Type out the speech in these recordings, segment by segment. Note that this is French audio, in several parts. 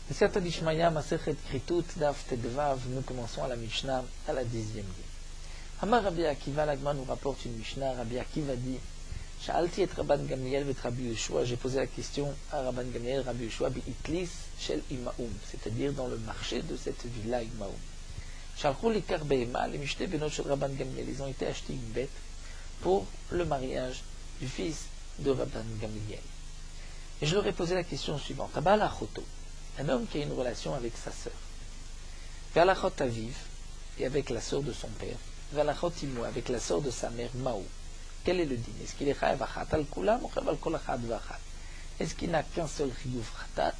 Siyata Dishmaya, Masechet Kritut, Daf Tedvav, nous commençons à la Mishnah, à la 10e ligne. Hamar Rabbi Akiva, l'Agma nous rapporte une Mishnah. Rabbi Akiva dit Sha'alti et Rabban Gamliel vet Rabbi Yehoshua, j'ai posé la question à Rabban Gamliel, Rabbi Yehoshua, bi Itlis shel Imaoum, c'est-à-dire dans le marché de cette ville-là, Imaoum. Shalchou likar be'ema, les Mishneh benot shel Rabban Gamliel, ils ont été achetés une bête pour le mariage du fils de Rabban Gamliel. Et je leur ai posé la question suivante. Abal Achoto, un homme qui a une relation avec sa sœur. Ve'alachot aviv, et avec la sœur de son père. Ve'alachot imo, avec la sœur de sa mère, Maou. Quel est le din? Est-ce qu'il est chayav achat al kulam ou chayav al kol achat v'achat? Est-ce qu'il n'a qu'un seul chiyuv chatat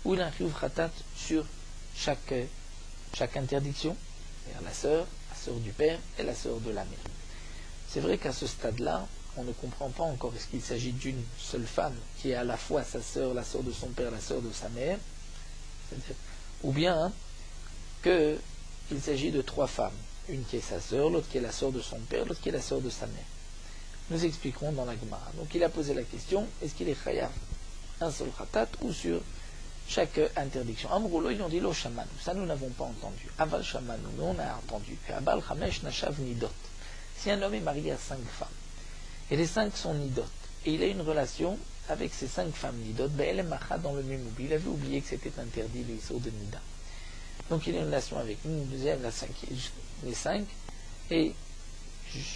ou il a un chiyuv chatat sur chaque interdiction? C'est-à-dire la sœur du père et la sœur de la mère. C'est vrai qu'à ce stade-là, on ne comprend pas encore est-ce qu'il s'agit d'une seule femme qui est à la fois sa sœur, la sœur de son père, la sœur de sa mère, ou bien qu'il s'agit de trois femmes, une qui est sa sœur, l'autre qui est la sœur de son père, l'autre qui est la sœur de sa mère. Nous expliquerons dans la Gemara. Donc il a posé la question, est-ce qu'il est chayav un seul khatat ou sur chaque interdiction? Amroulo, ils ont dit lo shamanu, ça nous n'avons pas entendu. Aval shamanu, nous on a entendu. Abal chamesh nashav nidot. Si un homme est marié à 5 femmes, et les 5 sont nidot, et il a une relation avec ces 5 femmes nidot, be'elem macha dans le même oubli, il avait oublié que c'était interdit les issours de nida. Donc il a une relation avec une deuxième, la cinquième, les 5, et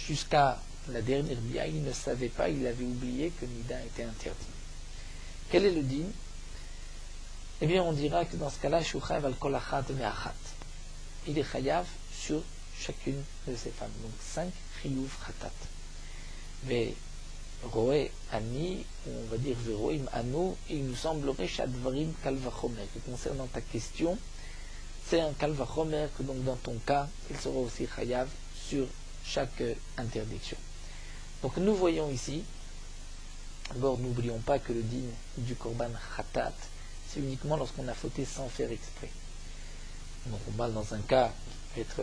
jusqu'à la dernière bia, il ne savait pas, il avait oublié que nida était interdit. Quel est le din? Eh bien, on dira que dans ce cas-là, shuchav al kol achat ve'achat. Il est chayav sur chacune de ces femmes. Donc 5 chiyuv chatat. Mais roé ani, on va dire veroim anu, il nous semblerait shadvarim kalvachomer, que concernant ta question, c'est un kalvachomer que donc dans ton cas, il sera aussi chayav sur chaque interdiction. Donc nous voyons ici, d'abord n'oublions pas que le din du korban khatat, c'est uniquement lorsqu'on a fauté sans faire exprès. Donc on parle dans un cas être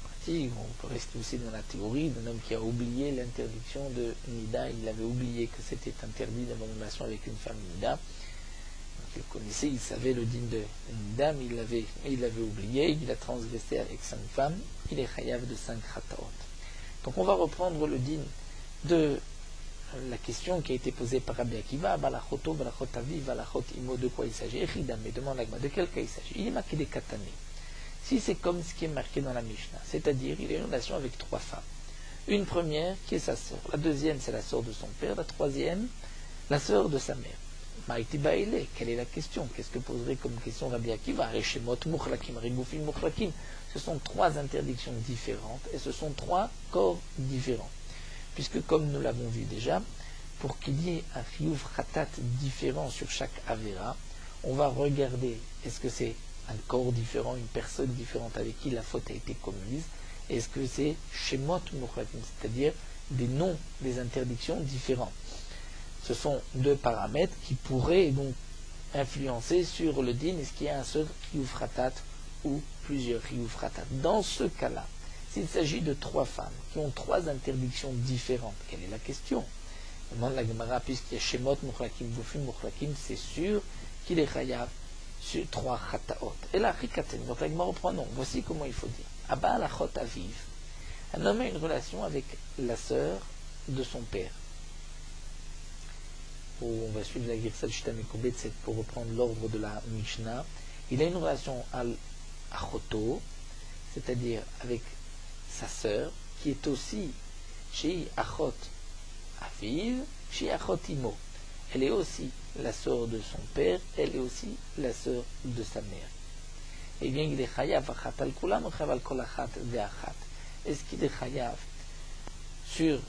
pratique, on peut rester aussi dans la théorie d'un homme qui a oublié l'interdiction de nida, il avait oublié que c'était interdit d'avoir une relation avec une femme nida. Donc il connaissait, il savait le din de nida, mais il l'avait oublié, il a transgressé avec 5 femmes, il est chayav de 5 khataot. Donc on va reprendre le din de la question qui a été posée par Rabbi Akiva, Balachoto, Balachot Aviv, Balachot Imo, de quoi il s'agit? Echidam, mais demande l'agma, de quel cas il s'agit? Il est marqué des katane. Si c'est comme ce qui est marqué dans la Mishnah, c'est-à-dire il a une relation avec 3 femmes. Une première qui est sa sœur, la deuxième c'est la sœur de son père, la troisième la sœur de sa mère. Maïti Baile, quelle est la question? Qu'est-ce que poserait comme question Rabbi Akiva? Reshemot Mukhlakim, Riboufim Mukhlakim. Ce sont 3 interdictions différentes et ce sont 3 corps différents. Puisque comme nous l'avons vu déjà, pour qu'il y ait un chiyuv khatat différent sur chaque avera, on va regarder est-ce que c'est un corps différent, une personne différente avec qui la faute a été commise, est-ce que c'est shemot mukhlakim, c'est-à-dire des noms des interdictions différents. Ce sont 2 paramètres qui pourraient donc influencer sur le din, est-ce qu'il y a un seul chiyuv khatat ou plusieurs chiyuv khatat. Dans ce cas-là, s'il s'agit de 3 femmes qui ont 3 interdictions différentes, quelle est la question? Demande la Gemara, puisqu'il y a Shemot Mukhlakim, Bufim Mukhlakim, c'est sûr qu'il est chayav sur 3 chataot. Et là, Rikaten, donc la Gemara reprend non. Voici comment il faut dire. Abba alachot aviv. Un homme a une relation avec la sœur de son père. On va suivre la Girsal Shtamekobet, c'est pour reprendre l'ordre de la Mishnah. Il a une relation al achoto, c'est-à-dire avec sa sœur, qui est aussi chez Achot Aviv, chez Achot Imo. Elle est aussi la sœur de son père, elle est aussi la sœur de sa mère. Eh bien, il est chayav achat al kulam ou chayav al kol achat ve'achat. Est-ce qu'il est chayav sur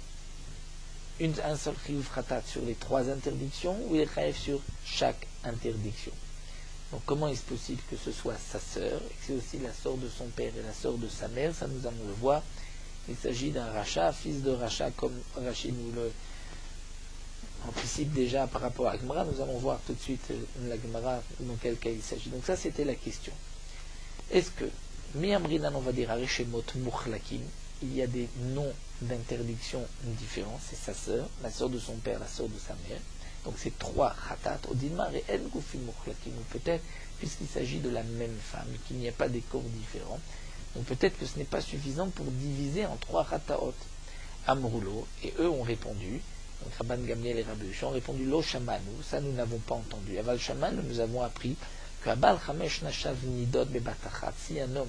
un seul chiyuv khatat sur les 3 interdictions ou il est chayav sur chaque interdiction? Donc comment est-ce possible que ce soit sa sœur, et que c'est aussi la sœur de son père et la sœur de sa mère? Ça nous allons le voir. Il s'agit d'un rachat, fils de rachat, comme Rachid nous le anticipe déjà par rapport à Gemara. Nous allons voir tout de suite la Gemara dans quel cas il s'agit. Donc ça c'était la question. Est-ce que, Miamrinan on va dire Arishemot Mukhlakim, il y a des noms d'interdiction différents, c'est sa sœur, la sœur de son père, la sœur de sa mère. Donc c'est 3 khatat, Odinmar et En Goufim Mukhlakim, ou peut-être, puisqu'il s'agit de la même femme, qu'il n'y a pas des corps différents, donc peut-être que ce n'est pas suffisant pour diviser en 3 khataot. Amroulo, et eux ont répondu, donc Rabban Gamliel et Rabbi Yehoshua ont répondu Lo Shamanu, ça nous n'avons pas entendu. Aval Shaman, nous avons appris que Abal Chamesh Nashav Nidot Bebatachat, si un homme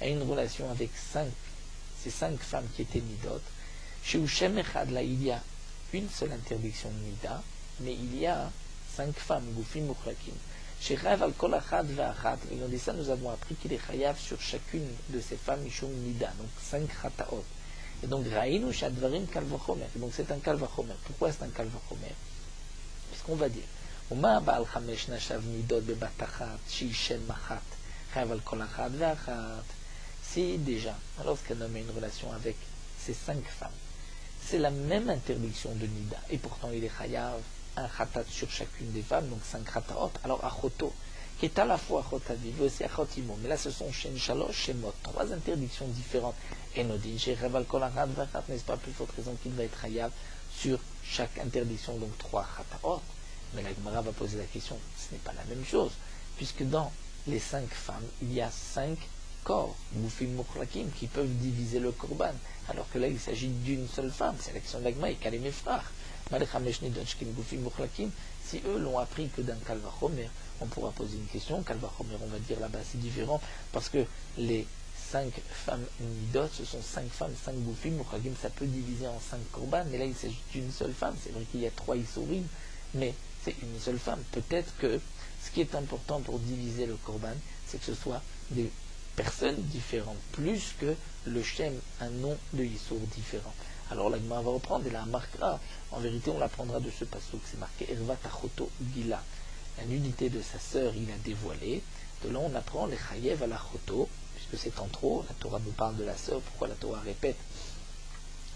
a une relation avec ces 5 femmes qui étaient Nidot, chez Ushem Echad, là il y a une seule interdiction de Nida, mais il y a 5 femmes, Goufim Mukhlakim. Chez Rav al Kol Achad Ve'achat, ils ont dit ça, nous avons appris qu'il est chayav sur chacune de ces femmes Mishum Nida, donc 5 Khataot. Et donc, Raïnou Shadvarim Kalvachomer. Donc, c'est un Kalvachomer. Pourquoi c'est un Kalvachomer? Puisqu'on va dire, Oma Baal Chamesh Nashav Nidot Bebatachat, Shishem Machat, Chayav Kol Achad Ve'achat. Si déjà, lorsqu'un homme a une relation avec ces 5 femmes, c'est la même interdiction de Nida, et pourtant il est Chayav, un Khatat sur chacune des femmes, donc 5 Khataot, alors Achoto, qui est à la fois Achotaviv, mais aussi Achotimo. Mais là, ce sont Shen Shalosh, Shemot, 3 interdictions différentes. Et Nodin, chez Reval Kolarad, Vachat, n'est-ce pas, plus forte raison qu'il va être Hayav sur chaque interdiction, donc 3 Khataot. Mais la Gemara va poser la question, ce n'est pas la même chose, puisque dans les 5 femmes, il y a 5 corps, Goufim Mukhlakim, qui peuvent diviser le Korban, alors que là, il s'agit d'une seule femme. C'est la question de la Gemara, et Kalem Efrach. Si eux l'ont appris que d'un Kalvachomer, on pourra poser une question. Kalvachomer, on va dire là-bas, c'est différent, parce que les 5 femmes Nidot, ce sont 5 femmes, 5 Goufim Mukhlakim, ça peut diviser en 5 Korban, mais là il s'agit d'une seule femme. C'est vrai qu'il y a 3 Issourim, mais c'est une seule femme. Peut-être que ce qui est important pour diviser le Korban, c'est que ce soit des personnes différentes, plus que le Shem, un nom de Issour différent. Alors la Gemara va reprendre et la marquera. En vérité, on l'apprendra de ce passouk. C'est marqué Erva Tachoto Gila. La nudité de sa sœur, il a dévoilé. De là, on apprend les Chayev à la Choto, puisque c'est en trop. La Torah nous parle de la sœur. Pourquoi la Torah répète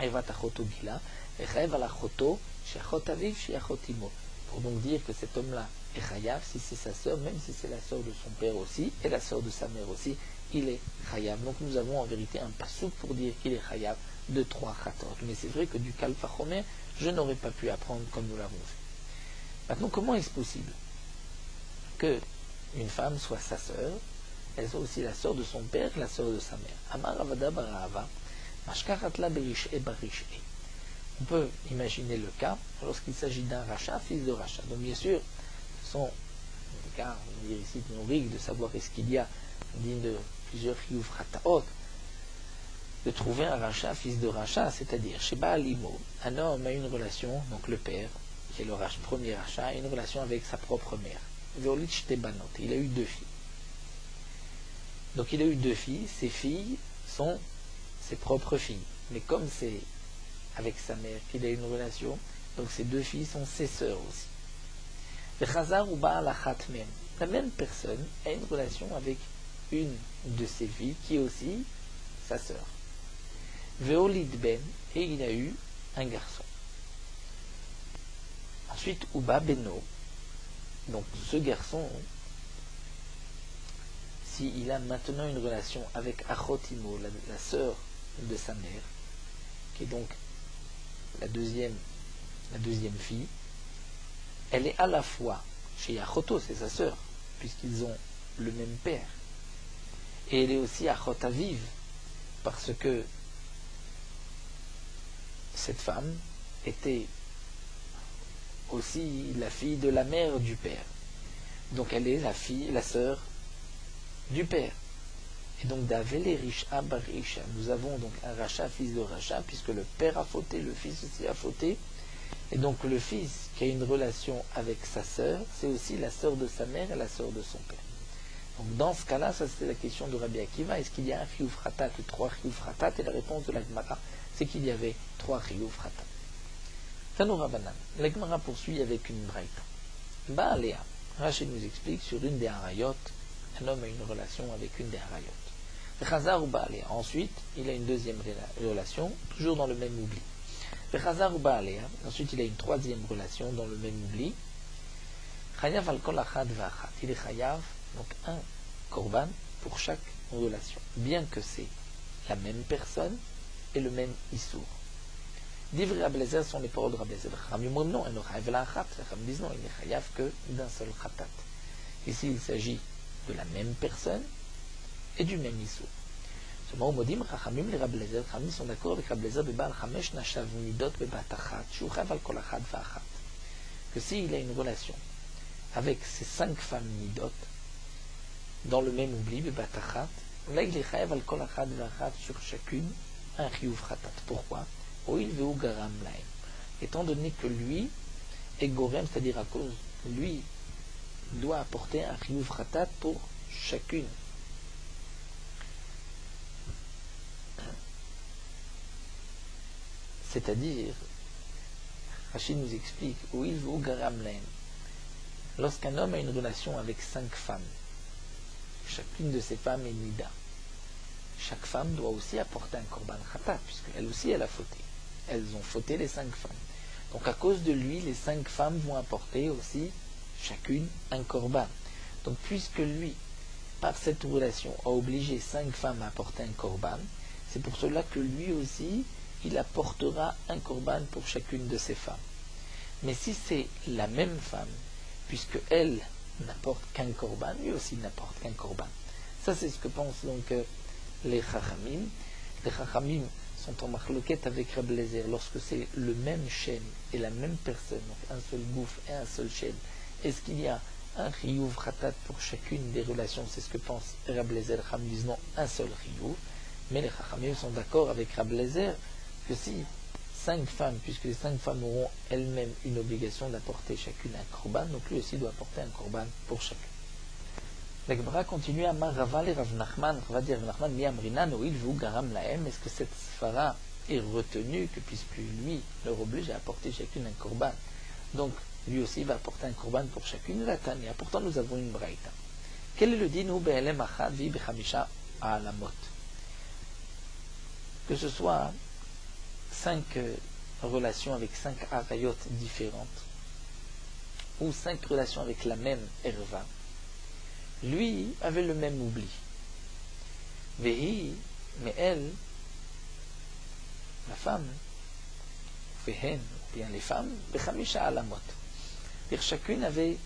Erva Tachoto Gila et Chayev à la Choto, Sheachotaviv, Sheachotimo. Pour donc dire que cet homme-là est Chayav, si c'est sa sœur, même si c'est la sœur de son père aussi, et la sœur de sa mère aussi, il est Chayav. Donc nous avons en vérité un passouk pour dire qu'il est Chayav de 3 khatot. Mais c'est vrai que du Kalvachomer, je n'aurais pas pu apprendre comme nous l'avons fait. Maintenant, comment est-ce possible que une femme soit sa sœur, elle soit aussi la sœur de son père, la sœur de sa mère? Amar Avada Barahava, Mashkaratla Berish e Barish e. On peut imaginer le cas lorsqu'il s'agit d'un rachat, fils de rachat. Donc bien sûr, ce sont des cas, on va dire ici, de nos règles, de savoir est-ce qu'il y a digne de plusieurs chiyuv chataot, de trouver un rachat, fils de rachat, c'est-à-dire chez Baal Imo, un homme a une relation, donc le père, qui est le premier rachat, a une relation avec sa propre mère. Veolich Tebanot, il a eu 2 filles. Donc il a eu 2 filles, ces filles sont ses propres filles. Mais comme c'est avec sa mère qu'il a une relation, donc ces 2 filles sont ses sœurs aussi. Vechazar ou Baal Achat Mem, la même personne a une relation avec une de ses filles qui est aussi sa sœur. Veolid Ben, et il a eu un garçon. Ensuite, Uba Beno, donc ce garçon, s'il a maintenant une relation avec Achotimo, la sœur de sa mère, qui est donc la deuxième fille, elle est à la fois chez Achoto, c'est sa sœur, puisqu'ils ont le même père, et elle est aussi Achotaviv, parce que cette femme était aussi la fille de la mère du père. Donc elle est la sœur du père. Et donc d'Avele Risha Barisha, nous avons donc un rachat, fils de rachat, puisque le père a fauté, le fils aussi a fauté. Et donc le fils qui a une relation avec sa sœur, c'est aussi la sœur de sa mère et la sœur de son père. Donc dans ce cas-là, ça c'est la question de Rabbi Akiva, est-ce qu'il y a un chiyuv khatat ou 3 chiyuv khatat? Et la réponse de la Gemara, c'est qu'il y avait 3 chiyuv khatat. Tanu Rabbanan, la Gemara poursuit avec une braïta. Baalea, Rachid nous explique sur une des harayot, un homme a une relation avec une des harayot. Chazar ou Baalea, ensuite il a une deuxième relation, toujours dans le même oubli. Chazar ou Baalea, ensuite il a une troisième relation dans le même oubli. Chayav al kol achad v'achat, il est chayav, donc un korban pour chaque relation, bien que c'est la même personne et le même issour. Divrei Rabbi Eliezer sont les paroles de Rabbi Eliezer. Chachamim אומרים non, Eno chayav la achat. Chachamim disent non, il n'est chayav que d'un seul khatat. Ici, il s'agit de la même personne et du même issur. Seulement, au modim, Chachamim les Rabbi Eliezer, Chachamim sont d'accord avec Rabbi Eliezer, bebal chamesh nashav midot bebat achat, shu chayav al kol achat va'achat. Que s'il a une relation avec ces 5 femmes midot, dans le même oubli, bebat achat, là, il est chayav al kol achat va'achat sur chacune un chiyuv khatat. Pourquoi? Oil veu garam laim. Étant donné que lui est gorem, c'est-à-dire à cause, lui doit apporter un chiyuv khatat pour chacune. C'est-à-dire, Rachid nous explique, oil veu garam laim. Lorsqu'un homme a une relation avec 5 femmes, chacune de ces femmes est nida. Chaque femme doit aussi apporter un korban khatat, puisqu'elle aussi elle a fauté. Elles ont fauté les 5 femmes. Donc à cause de lui, les 5 femmes vont apporter aussi chacune un korban. Donc puisque lui, par cette relation, a obligé 5 femmes à apporter un korban, c'est pour cela que lui aussi, il apportera un korban pour chacune de ces femmes. Mais si c'est la même femme, puisque elle n'apporte qu'un korban, lui aussi n'apporte qu'un korban. Ça c'est ce que pensent donc les Chachamim. Les Chachamim sont en marloquette avec Rabbi Eliezer lorsque c'est le même chêne et la même personne, donc un seul gouffre et un seul chêne. Est-ce qu'il y a un chiyuv khatat pour chacune des relations? C'est ce que pense Rabbi Eliezer. Les Chachamim disent non, un seul chiyuv. Mais les Chachamim sont d'accord avec Rabbi Eliezer que si 5 femmes, puisque les 5 femmes auront elles-mêmes une obligation d'apporter chacune un korban, donc lui aussi doit apporter un korban pour chacune. La Gemara continue à Rava et Rav Nachman. Rava dit Rav Nachman, mi amrinan oil veu garam lahem. Est-ce que cette sfara est retenue que puisque lui leur oblige à apporter chacune un korban, donc lui aussi va apporter un korban pour chacune? La Tania. Pourtant nous avons une braïta. Quel est le din ou be'elem achad vi bechamisha alamot? Que ce soit 5 relations avec 5 arayot différentes ou 5 relations avec la même erva, lui avait le même oubli. Vehi, mais elle, la femme, vehen, ou bien les femmes, bechamisha alamot. C'est-à-dire chacune avait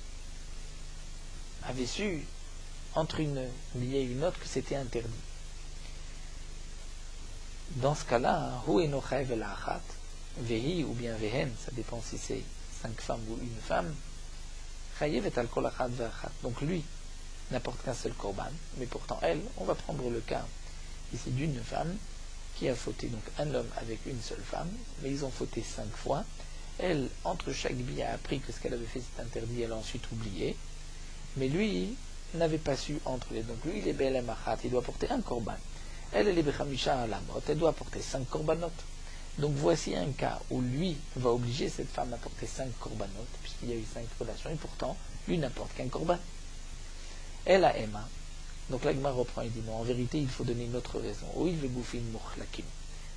su, entre une liée et une autre, que c'était interdit. Dans ce cas-là, hu eno chayav el achat, vehi ou bien vehen, ça dépend si c'est 5 femmes ou une femme, chayav et al kol achat ve'achat. Donc lui n'apporte qu'un seul korban, mais pourtant elle, on va prendre le cas ici d'une femme qui a fauté, donc un homme avec une seule femme, mais ils ont fauté 5 fois. Elle, entre chaque bille, a appris que ce qu'elle avait fait c'est interdit, elle a ensuite oublié, mais lui n'avait pas su entre les. Donc lui il est be'elem achat, il doit porter un korban. Elle est bechamisha alamot, elle doit porter 5 korbanot. Donc voici un cas où lui va obliger cette femme à porter 5 korbanot, puisqu'il y a eu 5 relations, et pourtant lui n'apporte qu'un korban. Elle a Emma. Donc la Gemara reprend et dit non, en vérité il faut donner une autre raison. Ou il veut bouffer une mochlakim.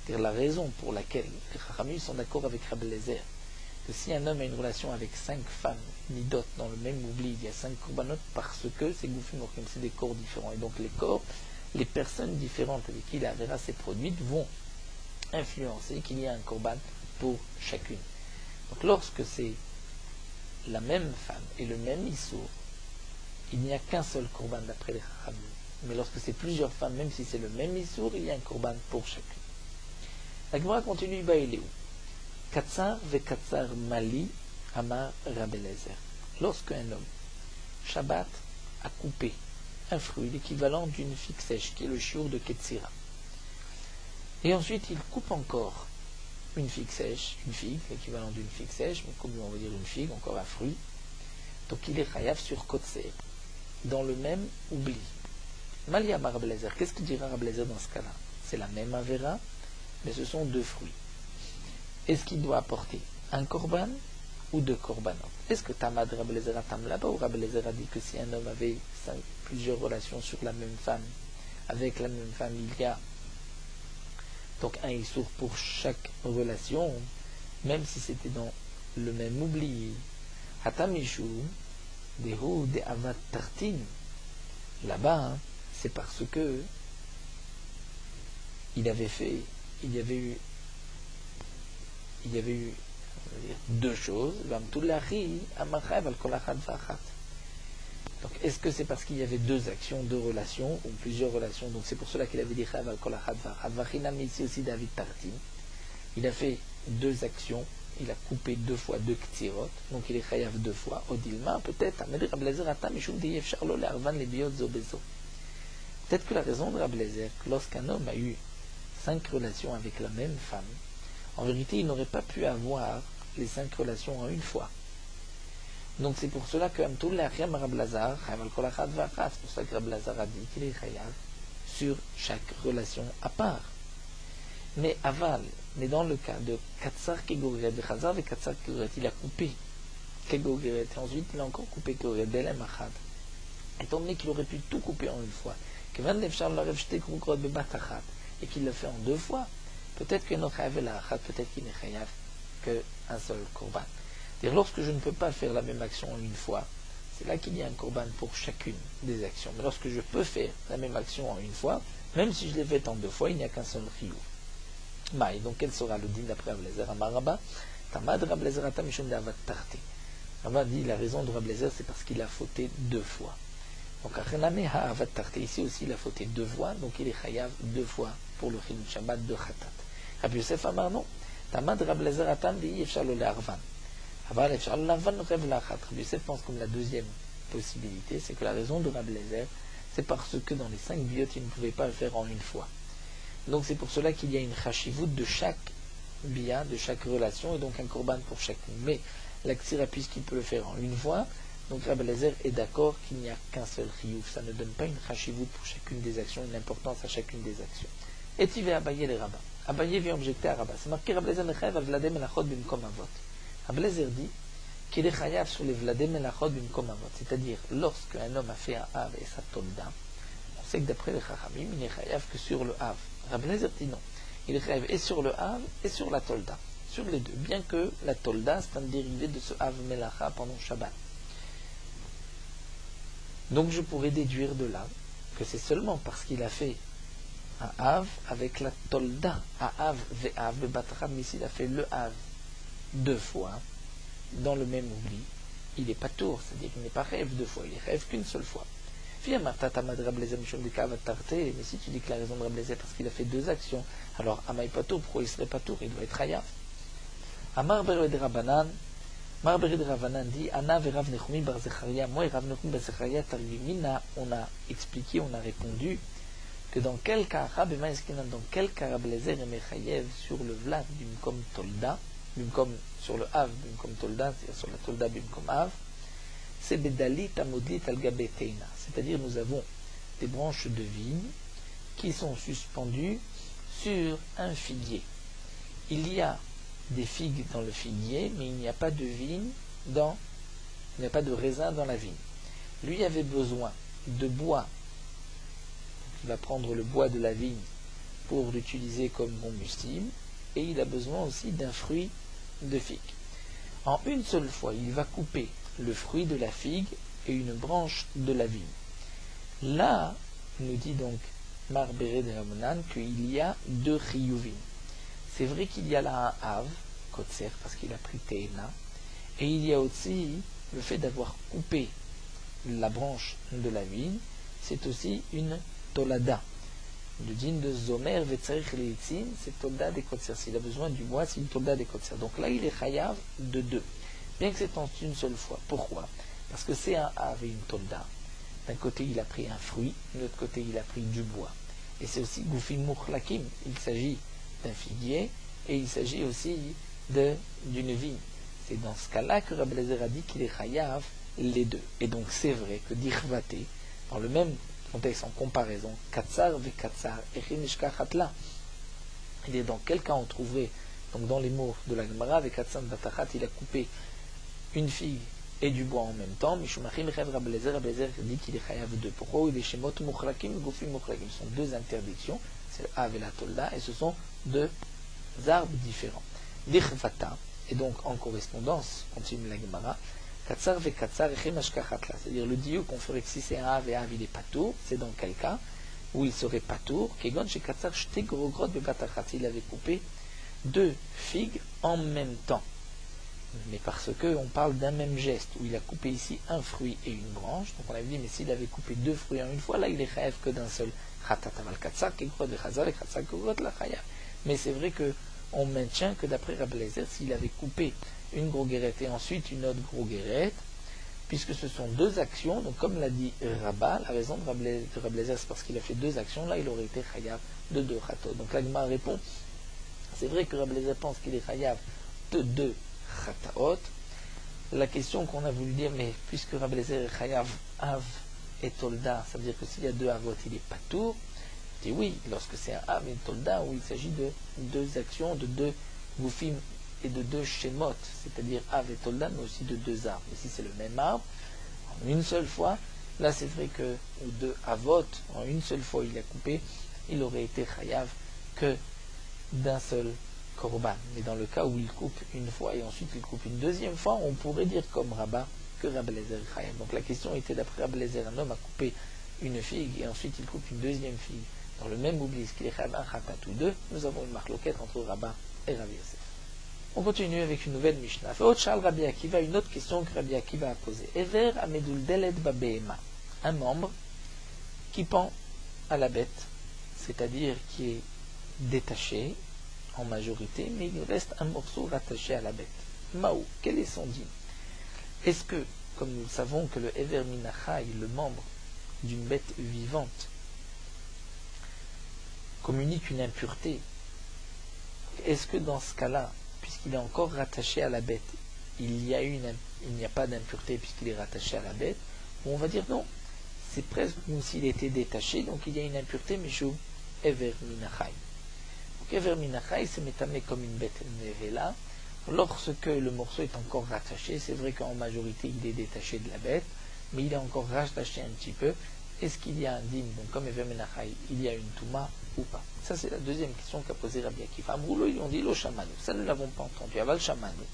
C'est-à-dire la raison pour laquelle les Chachamim sont d'accord avec Rabbi Eliezer, que si un homme a une relation avec 5 femmes midot dans le même oubli, il y a 5 korbanot, parce que c'est bouffer mochlim, c'est des corps différents. Et donc les corps, les personnes différentes avec qui la vera s'est produite vont influencer qu'il y ait un korban pour chacune. Donc lorsque c'est la même femme et le même issour, il n'y a qu'un seul korban d'après les Chachamim. Mais lorsque c'est plusieurs femmes, même si c'est le même issour, il y a un korban pour chacune. La Gemara continue, Baïléou. Katsar ve katsar mali amar Rabbi Eliezer. Lorsqu'un homme, Shabbat, a coupé un fruit, l'équivalent d'une figue sèche, qui est le chiour de Ketzira. Et ensuite, il coupe encore une figue sèche, une figue, l'équivalent d'une figue sèche, mais comme on va dire une figue, encore un fruit. Donc il est chayav sur Kotse, dans le même oubli. Mali amar Rabbi Eliezer. Qu'est-ce que dira Rabbi Eliezer dans ce cas-là? C'est la même avera, mais ce sont 2 fruits. Est-ce qu'il doit apporter un korban ou 2 korbanot? Est-ce que Tamad Rabbi Eliezer a tam là-bas, ou Rabbi Eliezer a dit que si un homme avait plusieurs relations sur la même femme, avec la même femme, il y a donc un issour pour chaque relation, même si c'était dans le même oubli. Hatamishu dehu de avat tartin. Là-bas, c'est parce que il y avait eu il y avait eu deux choses. Donc, est-ce que c'est parce qu'il y avait deux actions, deux relations, ou plusieurs relations? Donc, c'est pour cela qu'il avait dit Chayav al kol achad v'achad. Vachinam, ici aussi David Tartim. Il a fait deux actions, il a coupé deux fois deux ktirot, donc il est Chayav deux fois. Odilma, peut-être, peut-être que la raison de Rabbi Eliezer, lorsqu'un homme a eu 5 relations avec la même femme, en vérité, il n'aurait pas pu avoir les 5 relations en une fois. Donc c'est pour cela que c'est pour ça que Rabbi Eliezer a dit qu'il est chayav sur chaque relation à part. Mais dans le cas de Katsar Kegogret, de Chazar et Katsar Kegogret, il a coupé Kegogret, et ensuite il a encore coupé Kegogret, Belem Achad. Étant donné qu'il aurait pu tout couper en une fois, et qu'il le fait en deux fois, peut-être que notre chayav la Achad, peut-être qu'il n'est chayav qu'un seul korban. C'est-à-dire, lorsque je ne peux pas faire la même action en une fois, c'est là qu'il y a un korban pour chacune des actions. Mais lorsque je peux faire la même action en une fois, même si je l'ai faite en deux fois, il n'y a qu'un seul chiyuv. Maï, donc quel sera le din d'après Rabbi Eliezer Amar Rabba? Tamad Rabbi Eliezer atam mishum de'avat tarté. Rabba dit la raison de Rabbi Eliezer, c'est parce qu'il a fauté deux fois. Donc achename ha'avat tarté, ici aussi il a fauté deux fois, donc il est chayav deux fois pour le chilul Shabbat de Khatat. Rabbi Yosef Amar non. Tamad Rabbi Eliezer atam di'i efshar lo le'arvan. Rabbi Yosef pense comme la deuxième possibilité, c'est que la raison de Rabbi Eliezer, c'est parce que dans les 5 biyot, il ne pouvait pas le faire en une fois. Donc c'est pour cela qu'il y a une chashivut de chaque bia, de chaque relation, et donc un korban pour chacune. Mais l'Aksira, puisqu'il peut le faire en une fois, donc Rabbi Eliezer est d'accord qu'il n'y a qu'un seul chiyuv. Ça ne donne pas une chashivut pour chacune des actions, une importance à chacune des actions. Et tu vas Abaye les rabbins. Abaye vient objecter à Rabbah. C'est marqué Rabbi Eliezer mechayev al vladé melachot bimkom avot. Rabbi Eliezer dit qu'il est chayav sur les vladé melachot bimkom avot. C'est-à-dire, lorsqu'un homme a fait un av et sa tolda, on sait que d'après les chachamim, il n'est chayav que sur le av. Rabbi Eliezer dit non. Il est chayav et sur le av et sur la tolda. Sur les deux. Bien que la tolda, c'est un dérivé de ce av melacha pendant Shabbat. Donc je pourrais déduire de là que c'est seulement parce qu'il a fait un av avec la tolda. Un av ve'av, le batram ici, il a fait le av deux fois, dans le même oubli. Il n'est pas tour, c'est-à-dire qu'il n'est pas rêve deux fois, il est rêve qu'une seule fois. Mais si tu dis que la raison de Rabbi Eliezer parce qu'il a fait deux actions, alors Amay Patour, pourquoi il serait pas tour? Il doit être Hayav. Amar Bered Rabanan, Mar Bered Ravanan dit Ana verav Nechumi bar Zecharia, moi et Rav Nechumi bar Zecharia Targumina, on a expliqué, on a répondu que dans quel cas, dans quel cas Rabbi Eliezer est Mechayev sur le vlad bimkom tolda, bimkom sur le av bimkom tolda, c'est-à-dire sur la tolda bimkom av, c'est bedalit amodlit al gabeteina, c'est-à-dire nous avons des branches de vigne qui sont suspendues sur un figuier. Il y a des figues dans le figuier, mais il n'y a pas de vigne il n'y a pas de raisin dans la vigne. Lui avait besoin de bois. Il va prendre le bois de la vigne pour l'utiliser comme combustible, et il a besoin aussi d'un fruit de figue. En une seule fois, il va couper le fruit de la figue et une branche de la vigne. Là, nous dit donc Marberet de Ramonan qu'il y a deux chiyuvim. C'est vrai qu'il y a là un av, kotser, parce qu'il a pris teina, et il y a aussi le fait d'avoir coupé la branche de la vigne, c'est aussi une tolada. Le din de Zomer vetzarich leitzin, c'est tolda des kotser. S'il a besoin du bois, c'est une tolda des kotser. Donc là, il est chayav de deux. Bien que c'est en une seule fois. Pourquoi? Parce que c'est un av et une tolda. D'un côté, il a pris un fruit, de l'autre côté, il a pris du bois. Et c'est aussi goufim mukhlakim. Il s'agit d'un figuier et il s'agit aussi d'une vigne. C'est dans ce cas-là que Rabbi Eliezer a dit qu'il est chayav les deux. Et donc c'est vrai que d'Ichvate, dans le même contexte en comparaison, katsar ve katsar, echinishka chatla. Et dans quel cas on trouverait, donc dans les mots de la Gemara, avec katsar batachat, il a coupé une figue et du bois en même temps. Mishumachim echav Rabbi Eliezer dit qu'il est chayav deux. Pourquoi? Il est shemot mukhlakim et goufim mukhlakim. Ce sont deux interdictions, c'est le av et la tolda, et ce sont deux arbres différents. D'Ichvata, et donc en correspondance, continue la Gemara, katsar ve katsar echimashka chatla. C'est-à-dire le dieu qu'on ferait que si c'est un av et av il est patour, c'est dans quel cas où il serait patour, kegon chez katsar shte grogrot be batachat, il avait coupé 2 figues en même temps. Mais parce qu'on parle d'un même geste, où il a coupé ici un fruit et une branche, donc on avait dit, mais s'il avait coupé 2 fruits en une fois, là il est chayav que d'un seul. Mais c'est vrai qu'on maintient que d'après Rabbi Eliezer, s'il avait coupé une gros guérette et ensuite une autre gros guérette, puisque ce sont 2 actions, donc comme l'a dit Rabat, la raison de Rabbi Eliezer, c'est parce qu'il a fait 2 actions, là il aurait été chayav de 2 khatot. Donc la Gemara répond, c'est vrai que Rabbi Eliezer pense qu'il est chayav de 2 khataot. La question qu'on a voulu dire, mais puisque Rabbi Eliezer est chayav av et tolda, ça veut dire que s'il y a 2 avot, il est patour. Et oui, lorsque c'est un av et une tolda, où il s'agit de 2 actions, de 2 goufim et de 2 shemot, c'est-à-dire av et tolda, mais aussi de 2 arbres. Ici c'est le même arbre, en une seule fois. Là c'est vrai que aux 2 avot, en une seule fois il a coupé, il aurait été chayav que d'un seul korban. Mais dans le cas où il coupe une fois et ensuite il coupe une deuxième fois, on pourrait dire comme Rabat que Rabbi Eliezer est chayav. Donc la question était, d'après Rabbi Eliezer, un homme a coupé une figue et ensuite il coupe une deuxième figue dans le même oubli, ce qu'il est chayav un khatat ou 2, nous avons une marloquette entre Rabat et Rabbi Yosef. On continue avec une nouvelle Mishnah. Rabbi Akiva, une autre question que Rabbi Akiva a posée. Ever amedul deled babehema, un membre qui pend à la bête, c'est-à-dire qui est détaché en majorité, mais il reste un morceau rattaché à la bête. Maou, quel est son dîme? Est-ce que, comme nous le savons, que le Ever Minachai, le membre d'une bête vivante, communique une impureté, est-ce que dans ce cas-là, puisqu'il est encore rattaché à la bête, il n'y a pas d'impureté puisqu'il est rattaché à la bête, ou on va dire non, c'est presque comme s'il était détaché, donc il y a une impureté, mais je Ever Minachai. Donc Ever Minachai, c'est métamé comme une bête nevela. Lorsque le morceau est encore rattaché, c'est vrai qu'en majorité il est détaché de la bête, mais il est encore rattaché un petit peu. Est-ce qu'il y a un dîme, donc comme Ever Minachai, il y a une touma ou pas? Ça c'est la deuxième question qu'a posée Rabbi Akiva. Amroulo, ils ont dit lo shamanu. Ça nous l'avons pas entendu, aval shamanu.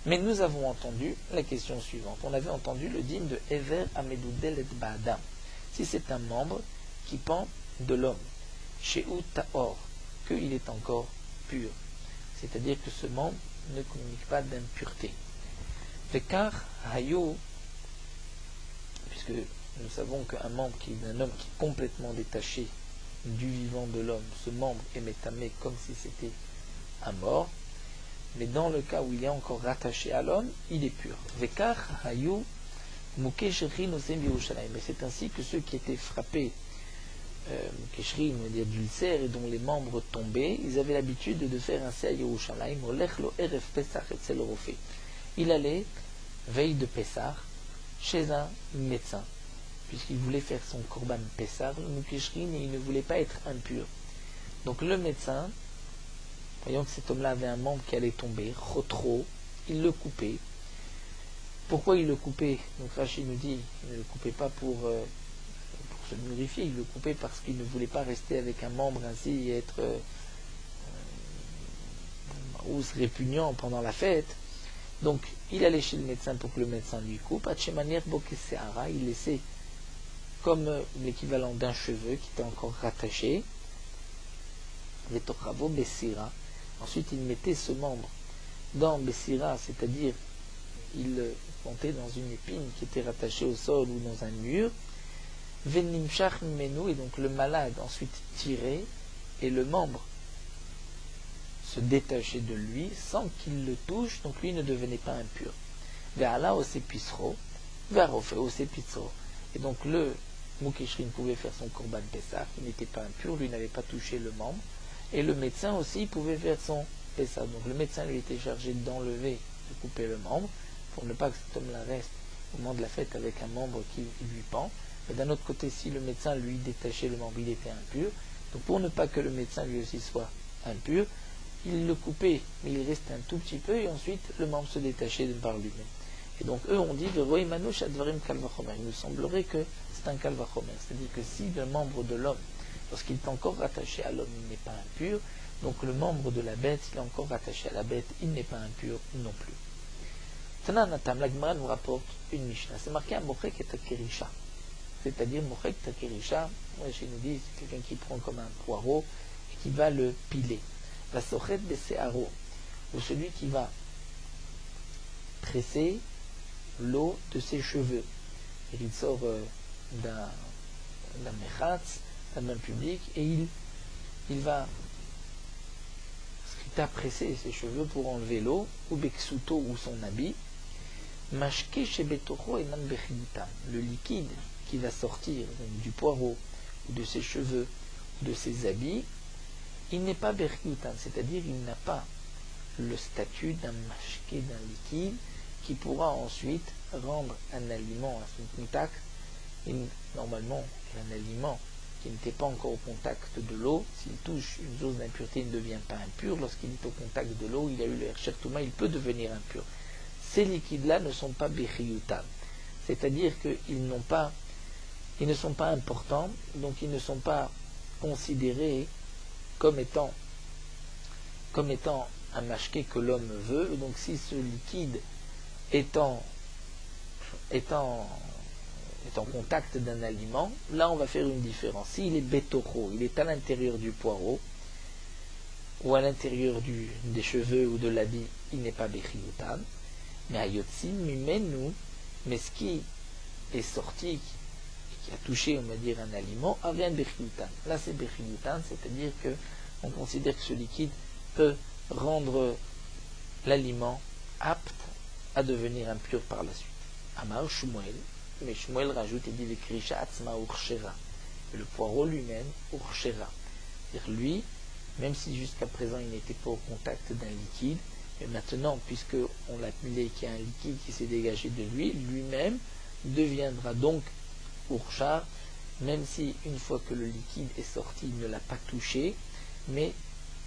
Mais nous avons entendu la question suivante. On avait entendu le dîme de Ever Amedudel et Ba'adam. Si c'est un membre qui pend de l'homme, chez Taor, qu'il est encore pur. C'est-à-dire que ce membre ne communique pas d'impureté. Vekar hayo, puisque nous savons qu'un membre d'un homme qui est complètement détaché du vivant de l'homme, ce membre est métamé comme si c'était un mort, mais dans le cas où il est encore rattaché à l'homme, il est pur. Vekar hayo mukeshri nosem Yerushalayim. Mais c'est ainsi que ceux qui étaient frappés Keshri, on va dire d'ulcère, et dont les membres tombaient, ils avaient l'habitude de faire un sé à Yerushalayim, il allait, veille de Pessah, chez un médecin, puisqu'il voulait faire son korban Pessah, le Mukeshrin, et il ne voulait pas être impur. Donc le médecin, voyant que cet homme-là avait un membre qui allait tomber, Chotro, il le coupait. Pourquoi il le coupait? Donc Rachid nous dit, il ne le coupait pas pour se glorifier, il le coupait parce qu'il ne voulait pas rester avec un membre ainsi et être répugnant pendant la fête. Donc il allait chez le médecin pour que le médecin lui coupe. Il laissait comme l'équivalent d'un cheveu qui était encore rattaché. Ensuite il mettait ce membre dans Bessira, c'est-à-dire il le montait dans une épine qui était rattachée au sol ou dans un mur. Venimshach mimenu, et donc le malade ensuite tirait et le membre se détachait de lui sans qu'il le touche, donc lui ne devenait pas impur. Ve'ala osepisro, ve'arofe osepisro. Et donc le Mukeshrin pouvait faire son korban Pessah, il n'était pas impur, lui n'avait pas touché le membre, et le médecin aussi pouvait faire son Pessah. Donc le médecin lui était chargé d'enlever, de couper le membre, pour ne pas que cet homme-là reste au moment de la fête avec un membre qui lui pend. Mais d'un autre côté, si le médecin lui détachait le membre, il était impur. Donc pour ne pas que le médecin lui aussi soit impur, il le coupait, mais il restait un tout petit peu, et ensuite le membre se détachait de par lui-même. Et donc eux ont dit, il nous semblerait que c'est un kalvachomer, c'est-à-dire que si le membre de l'homme, lorsqu'il est encore rattaché à l'homme, il n'est pas impur, donc le membre de la bête, s'il est encore rattaché à la bête, il n'est pas impur non plus. Tananatam, la Gemara nous rapporte une Mishnah, c'est marqué un mochek et takerisha. C'est-à-dire mochek takerisha, chez nous dit, c'est quelqu'un qui prend comme un poireau et qui va le piler. la sochet besearo, ou celui qui va presser l'eau de ses cheveux. Et il sort d'un mechatz, d'un bain public, et il va presser ses cheveux pour enlever l'eau, ou beksuto, ou son habit. Mashke shebetocho enam bechilitam, le liquide qui va sortir du poireau, ou de ses cheveux, ou de ses habits, il n'est pas bechilitam, c'est-à-dire il n'a pas le statut d'un mashke, d'un liquide, qui pourra ensuite rendre un aliment à son contact. Et normalement, un aliment qui n'était pas encore au contact de l'eau, s'il touche une source d'impureté, il ne devient pas impur. Lorsqu'il est au contact de l'eau, il a eu le Hersher Touma, il peut devenir impur. Ces liquides-là ne sont pas bechiyutam, c'est-à-dire qu'ils ne sont pas importants, donc ils ne sont pas considérés comme étant un mashké que l'homme veut. Donc si ce liquide est en contact d'un aliment, là on va faire une différence. S'il est betoro, il est à l'intérieur du poireau, ou à l'intérieur des cheveux ou de l'habit, il n'est pas bechiyutam. Mais ayotsim mimenu, mais ce qui est sorti, qui a touché, on va dire, un aliment, avait un bechiyutam. Là c'est bechiyutam, c'est-à-dire que on considère que ce liquide peut rendre l'aliment apte à devenir impur par la suite. Amar Shmuel, mais Shmuel rajoute et dit le krisha atzma urshera, le poireau lui-même urshera, c'est-à-dire lui, même si jusqu'à présent il n'était pas au contact d'un liquide, mais maintenant, puisque on l'a appelé qu'il y a un liquide qui s'est dégagé de lui, lui-même deviendra donc urshar, même si une fois que le liquide est sorti, il ne l'a pas touché, mais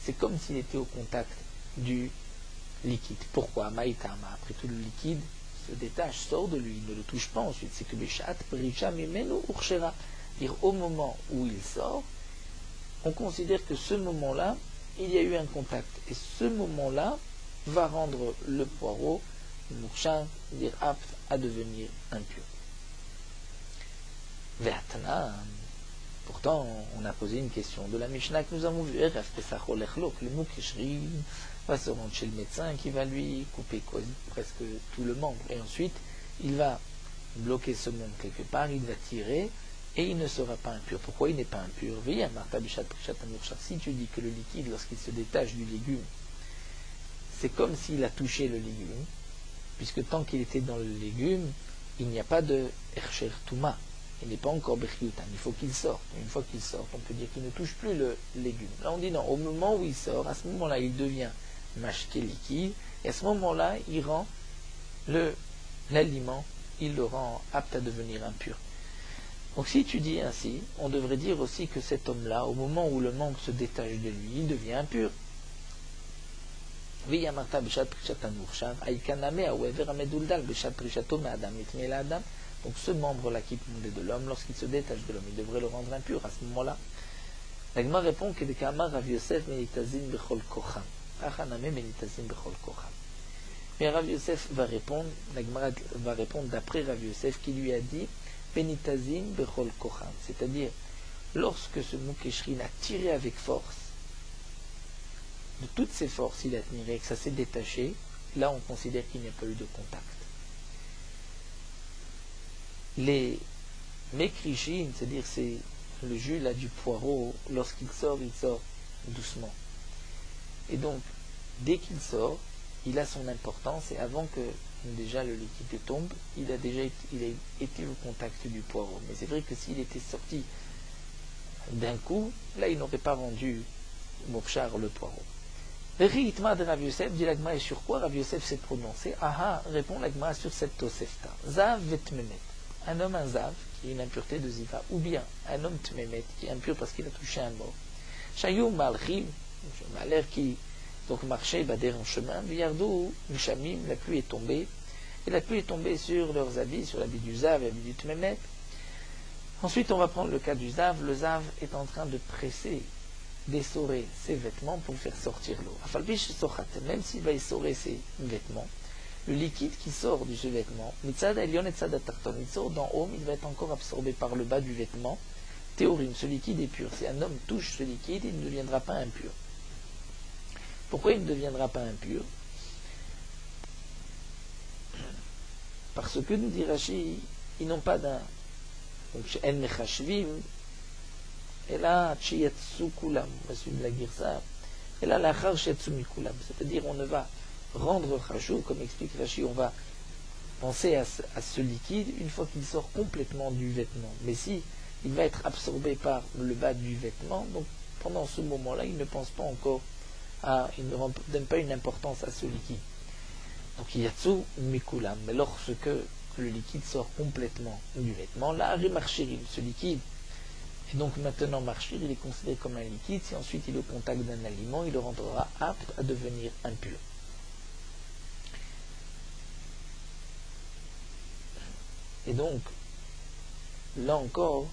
c'est comme s'il était au contact du liquide. Pourquoi? Maïtama, après tout le liquide se détache, sort de lui, il ne le touche pas ensuite. C'est que Beshat, Prisha, Mimenu, Urshera. Dire au moment où il sort, on considère que ce moment-là, il y a eu un contact. Et ce moment-là va rendre le poireau, Mouchan, dire apte à devenir impur. Ve'atana, pourtant, on a posé une question de la Mishnah que nous avons vue. Le Moukishri va se rendre chez le médecin qui va lui couper presque tout le membre. Et ensuite, il va bloquer ce membre quelque part, il va tirer et il ne sera pas impur. Pourquoi il n'est pas impur? Si tu dis que le liquide, lorsqu'il se détache du légume, c'est comme s'il a touché le légume, puisque tant qu'il était dans le légume, il n'y a pas de Hersher Touma. Il n'est pas encore bechiyutam, il faut qu'il sorte. Une fois qu'il sort, on peut dire qu'il ne touche plus le légume. Là on dit non, au moment où il sort, à ce moment-là il devient mashké liquide, et à ce moment-là il rend l'aliment, il le rend apte à devenir impur. Donc si tu dis ainsi, on devrait dire aussi que cet homme-là, au moment où le membre se détache de lui, il devient impur. Donc ce membre-là qui pendait de l'homme, lorsqu'il se détache de l'homme, il devrait le rendre impur à ce moment-là. La Gemara répond que Rav Yosef menitazin bechol kocham. Mais Rav Yosef va répondre, la Gemara va répondre d'après Rav Yosef qui lui a dit benitazin bechol kocham, c'est-à-dire lorsque ce Moukeshrin a tiré avec force, de toutes ses forces il a tiré, que ça s'est détaché, là on considère qu'il n'y a pas eu de contact. Les mekrishin, c'est-à-dire c'est le jus là du poireau, lorsqu'il sort, il sort doucement. Et donc, dès qu'il sort, il a son importance, et avant que déjà le liquide tombe, il a été au contact du poireau. Mais c'est vrai que s'il était sorti d'un coup, là il n'aurait pas rendu Mokshar le poireau. Le rythme de Rav Yosef, dit l'Agma, et sur quoi Rav Yosef s'est prononcé? Aha, répond l'Agma sur cette Tosefta. Zav vetmemet. Un homme, un zav, qui est une impureté de ziva, ou bien un homme tmemet, qui est impur parce qu'il a touché un mort. Shayou malchim, l'air qui donc marchait, bader en chemin, viyardou, mishamim, la pluie est tombée, et la pluie est tombée sur leurs habits, sur l'habit du zav et l'habit du tmemet. Ensuite, on va prendre le cas du zav. Le zav est en train de presser, d'essorer ses vêtements pour faire sortir l'eau. Afalbish sochat, même s'il va essorer ses vêtements, le liquide qui sort de ce vêtement, mitzad elyon et tzad atarton, il sort d'en haut, mais il va être encore absorbé par le bas du vêtement. Théorime, ce liquide est pur. Si un homme touche ce liquide, il ne deviendra pas impur. Pourquoi il ne deviendra pas impur? Parce que, nous dit Rashi, ils n'ont pas d'un. Donc, chez En Mechashvim, et là, Chiyatsu Kulam, on va suivre la Girsa, et là, Lachar Chiyatsu Mikulam, c'est-à-dire on ne va rendre Chashou, comme explique Rashi, on va penser à ce liquide une fois qu'il sort complètement du vêtement. Mais si il va être absorbé par le bas du vêtement, donc pendant ce moment-là, il ne pense pas encore il ne donne pas une importance à ce liquide. Donc Yatsu Mikulam, mais lorsque le liquide sort complètement du vêtement, là, Remarchirim, ce liquide, et donc maintenant marchir, il est considéré comme un liquide, si ensuite il est au contact d'un aliment, il le rendra apte à devenir impur. Et donc, là encore,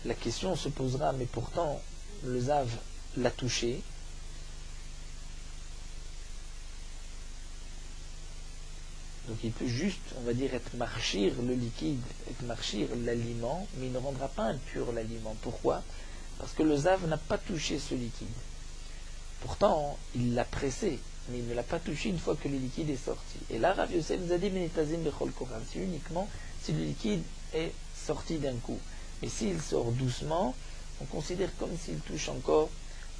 la question se posera, mais pourtant, le Zav l'a touché. Donc il peut juste, on va dire, être marchir le liquide, être marchir l'aliment, mais il ne rendra pas impur l'aliment. Pourquoi? Parce que le Zav n'a pas touché ce liquide. Pourtant, il l'a pressé, mais il ne l'a pas touché une fois que le liquide est sorti. Et là, Rav Yosef nous a dit, Menetazim bechol koran, c'est uniquement si le liquide est sorti d'un coup. Mais s'il sort doucement, on considère comme s'il touche encore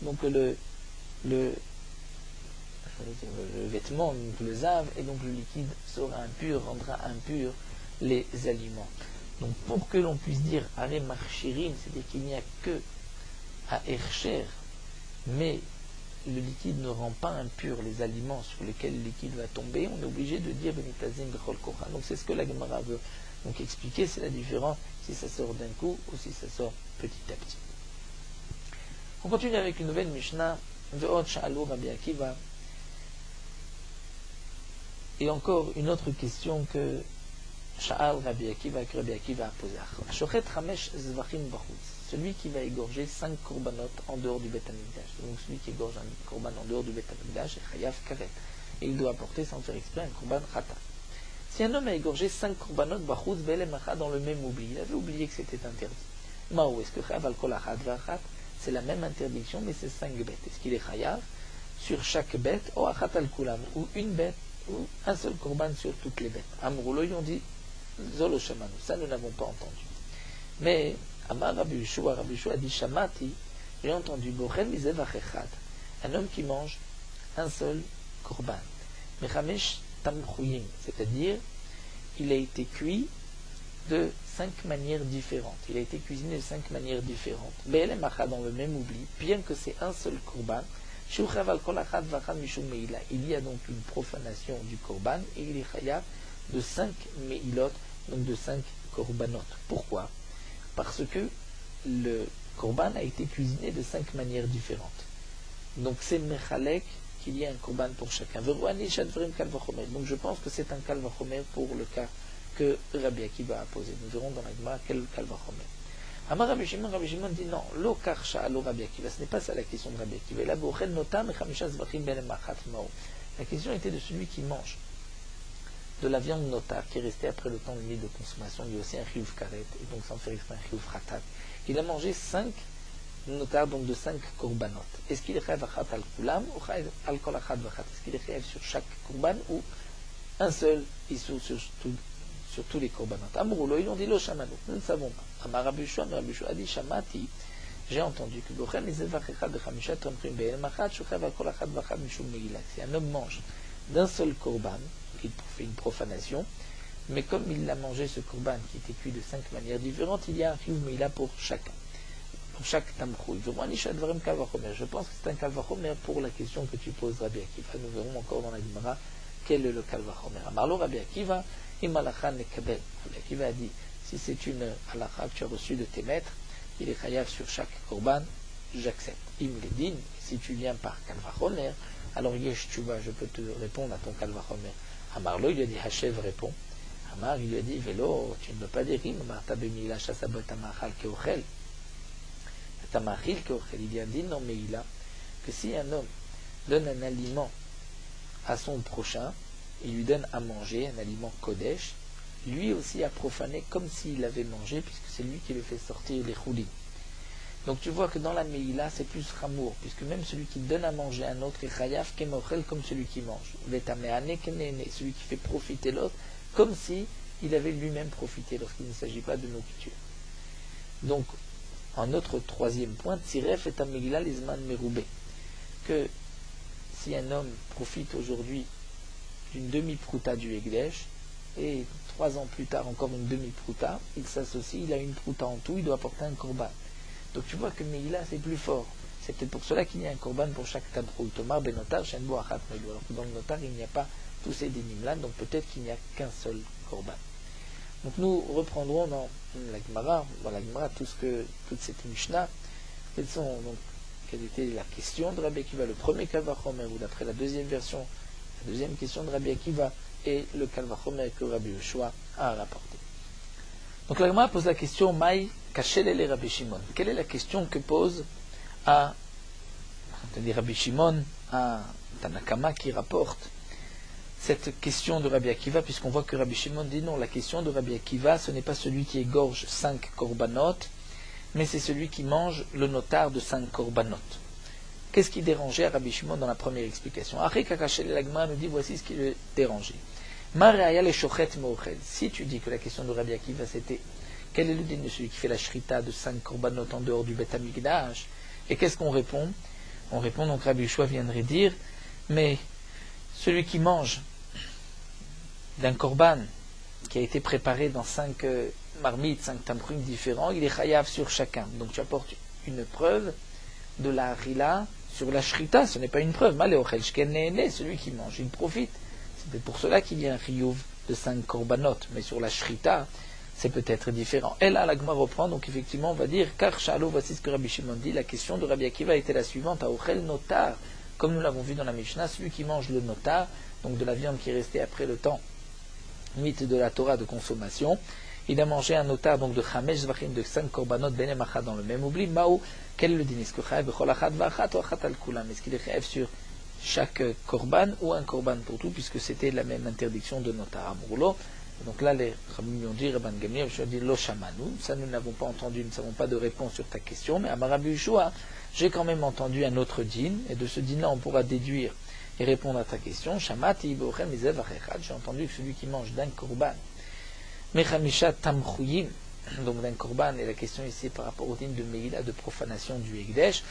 donc le vêtement, donc le zav, et donc le liquide sera impur, rendra impur les aliments. Donc pour que l'on puisse dire Are Marchirim, c'est-à-dire qu'il n'y a que à Ercher, mais le liquide ne rend pas impur les aliments sur lesquels le liquide va tomber, on est obligé de dire Benitazim Bechol Koran. Donc c'est ce que la Gemara veut donc expliquer, c'est la différence si ça sort d'un coup ou si ça sort petit à petit. On continue avec une nouvelle Mishnah, Ve'od Sha'alu Rabbi Akiva. Et encore une autre question que Sha'al Rabbi Akiva, que Rabbi Akiva a posée. Shochet Ramesh Zvachim Bachutz, celui qui va égorger 5 korbanot en dehors du Beth Amikdash. Donc celui qui égorge un korban en dehors du Beth Amikdash est Chayav Karet. Et il doit apporter sans faire exprès un korban Khata. Si un homme a égorgé 5 korbanot Bachutz Be'elem Achad dans le même oubli, il avait oublié que c'était interdit. Maou, est-ce que Chayav al Kol Achad V'Achat, c'est la même interdiction, mais c'est 5 bêtes. Est-ce qu'il est Chayav sur chaque bête, ou Achat al Kulam, ou une bête, ou un seul korban sur toutes les bêtes? Amroulo, ils ont dit Zolo Shamanu, ça nous n'avons pas entendu. Mais Amar Rabbi Yeshua a dit Shamati, j'ai entendu Bochel Mizevach Echad, un homme qui mange un seul korban. Mechamesh Tamchuyim, c'est-à-dire il a été cuit de 5 manières différentes. Il a été cuisiné de 5 manières différentes. Be'elem Achad, dans le même oubli, bien que c'est un seul korban, il y a donc une profanation du korban et il est chayav de 5 meilot, donc de 5 korbanot. Pourquoi? Parce que le korban a été cuisiné de 5 manières différentes. Donc c'est mechalek qu'il y ait un korban pour chacun. Donc je pense que c'est un kalvachomer pour le cas que Rabbi Akiva a posé. Nous verrons dans la Gemara quel kalvachomer. Amar Rabbi Shimon dit non, lo karsha alo Rabbi Akiva, ce n'est pas ça la question de Rabbi Akiva. La question était de celui qui mange de la viande notar qui est restée après le temps limite de consommation. Il y a aussi un chiyuv karet, et donc sans faire exprès un chiyuv khatat. Il a mangé 5 notar, donc de 5 korbanot. Est-ce qu'il est chayav achat al kulam ou chayav al kol achat vachat? Est-ce qu'il est chayav sur chaque korban ou un seul issou sur tous les korbanot? Amroulo, ils ont dit lo shamanu, nous ne savons pas. Amar Rabbi Yeshua a dit Shamati, j'ai entendu que si un homme mange d'un seul korban, il fait une profanation, mais comme il a mangé ce korban qui était cuit de 5 manières différentes, il y a un chiyuv meila pour chacun, pour chaque tamchouï. Je pense que c'est un kalvachomer pour la question que tu poses, Rabbi Akiva. Nous verrons encore dans la Gemara quel est le kalvachomer. Amarlo Rabbi Akiva, imalacha nekabel. Rabbi Akiva a dit, si c'est une halakha que tu as reçue de tes maîtres, il est chayav sur chaque korban, j'accepte. Imledin, si tu viens par kalvachomer, alors yesh tchouva, je peux te répondre à ton kalvachomer. Amarlo, il lui a dit, Hashev répond. Amar, il lui a dit, Vélo, tu ne peux pas dire, Marta bemila chasabot amachal keochel. Tamachil keochel, il y a dit, non, mais il a, que si un homme donne un aliment à son prochain, il lui donne à manger, un aliment kodesh, lui aussi a profané comme s'il avait mangé, puisque c'est lui qui lui fait sortir les choulis. Donc tu vois que dans la Meïla, c'est plus ramour, puisque même celui qui donne à manger à un autre est chayav kemochel comme celui qui mange. Vetameane kenene, celui qui fait profiter l'autre, comme si il avait lui-même profité lorsqu'il ne s'agit pas de nourriture. Donc, en autre troisième point, Tziref et Meïla l'izman meroubé, que si un homme profite aujourd'hui d'une demi-prouta du Hekdesh, et 3 ans plus tard encore une demi-prouta, il s'associe, il a une prouta en tout, il doit apporter un korban. Donc tu vois que Meïla c'est plus fort. C'est peut-être pour cela qu'il y a un korban pour chaque tabroul. Tomar benotar shenbo achat meilou. Alors que dans le notar il n'y a pas tous ces dénimes-là, donc peut-être qu'il n'y a qu'un seul korban. Donc nous reprendrons dans la Gemara, toute cette Mishnah, quelle était la question de Rabbi Akiva, le premier Kalvachomer, ou d'après la deuxième version, la deuxième question de Rabbi Akiva, et le Kalvachomer que Rabbi Yoshua a rapporté. Donc la Gemara pose la question, Maï Kachelele Rabbi Shimon. Quelle est la question que pose à Rabbi Shimon, à Tanakama qui rapporte cette question de Rabbi Akiva, puisqu'on voit que Rabbi Shimon dit non, la question de Rabbi Akiva, ce n'est pas celui qui égorge 5 korbanot, mais c'est celui qui mange le notar de 5 korbanot. Qu'est-ce qui dérangeait à Rabbi Shimon dans la première explication? Après Kakashel Lagma nous dit voici ce qui le dérangeait. Mareaya le shochet mochel. Si tu dis que la question de Rabbi Akiva c'était quel est le din de celui qui fait la shrita de 5 korbanot en dehors du Bet Hamikdash, et qu'est-ce qu'on répond? On répond donc Rabbi Yoshua viendrait dire mais celui qui mange d'un korban qui a été préparé dans 5 marmites, 5 tamruim différents, il est chayav sur chacun. Donc tu apportes une preuve de la harila sur la shrita, ce n'est pas une preuve. Maléochel shken, celui qui mange, il profite. C'est pour cela qu'il y a un chiyuv de 5 korbanot, mais sur la shrita, c'est peut-être différent. Et là, la Gemara reprend, donc effectivement, on va dire, car Shalo, voici ce que Rabbi Shimon dit, la question de Rabbi Akiva était la suivante, à Ochel notar, comme nous l'avons vu dans la Mishnah, celui qui mange le notar, donc de la viande qui est restée après le temps, mythe de la Torah de consommation, il a mangé un notar donc de Chamesh Zvachim de 5 korbanot benem achad dans le même oubli, Mao, quel est le din? Est-ce que chayav bechol achad v'achat ou achat al kulam? Est-ce qu'il est chayav sur chaque korban ou un korban pour tout, puisque c'était la même interdiction de notar amoulo? Donc là, les rabbins ont dit, Rabban Gamliel, je dis, lo shamanu, ça nous n'avons pas entendu, nous n'avons pas de réponse sur ta question, mais à Rabbi Yoshua, j'ai quand même entendu un autre din, et de ce din-là, on pourra déduire et répondre à ta question. Shamati ibochem mizev achechad, j'ai entendu que celui qui mange d'un korban, mechamisha tamchuyim, donc d'un korban, et la question ici par rapport au din de Meïla, de profanation du Hekdesh,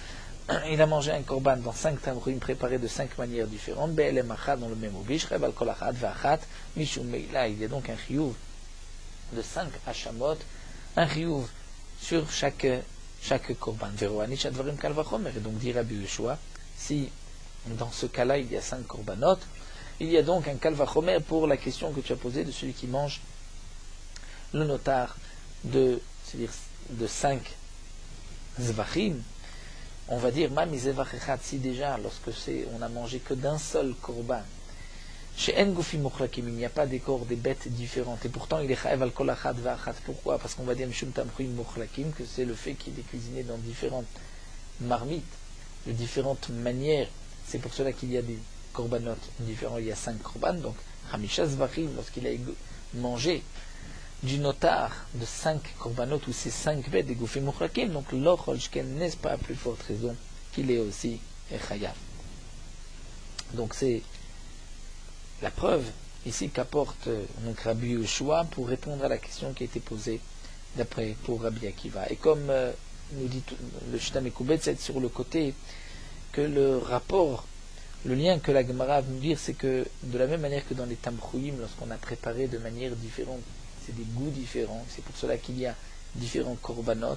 il a mangé un korban dans 5 tamruim préparés de 5 manières différentes, be'elem achad dans le même oubli, shrev al kol achad v'achat, mishum Meïla, il y a donc un chiyuv de 5 hashamot, un chiyuv sur chaque korban. Veroanich advarim kal vachomer, et donc dit Rabbi Yoshua, si dans ce cas-là il y a 5 korbanot, il y a donc un kal vachomer pour la question que tu as posée de celui qui mange le notar c'est-à-dire de 5 zvachim. On va dire, si déjà, lorsque on a mangé que d'un seul korban, chez En Gufi Mochlakim, il n'y a pas des corps, des bêtes différentes, et pourtant il est chayav al kol achad v'achat. Pourquoi? Parce qu'on va dire Mishum Tamchuyim Mochlakim, que c'est le fait qu'il est cuisiné dans différentes marmites, de différentes manières. C'est pour cela qu'il y a des korbanot différents, il y a 5 korban, donc Hamisha Zvachim, lorsqu'il a mangé du notar de 5 korbanot ou ces 5 bêtes des Gufim Mochlakim, donc l'Ochol Shken n'est pas à plus forte raison qu'il est aussi chayav. Donc c'est la preuve ici qu'apporte donc Rabbi Yoshua pour répondre à la question qui a été posée d'après pour Rabbi Akiva. Et comme nous dit le Shita Mekubet, c'est sur le côté que le rapport, le lien que la Gemara va nous dire, c'est que de la même manière que dans les tamchuyim, lorsqu'on a préparé de manière différente, c'est des goûts différents, c'est pour cela qu'il y a différents korbanot.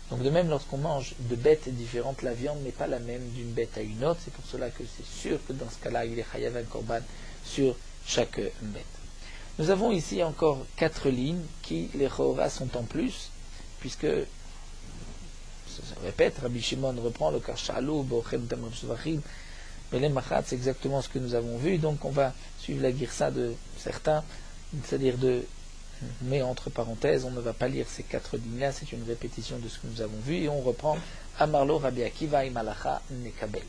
Donc de même, lorsqu'on mange de bêtes différentes, la viande n'est pas la même d'une bête à une autre, c'est pour cela que c'est sûr que dans ce cas-là, il est chayav un korban sur chaque bête. Nous avons ici encore 4 lignes qui, les chora, sont en plus, puisque, ça se répète, Rabbi Shimon reprend le Karchalou, Bochem Tamrim Shvachim, mais les Machat, c'est exactement ce que nous avons vu, donc on va suivre la girsa de certains, c'est-à-dire mais entre parenthèses, on ne va pas lire ces 4 lignes-là, c'est une répétition de ce que nous avons vu, et on reprend Amarlo Rabbi Akiva Imalacha Nekabel.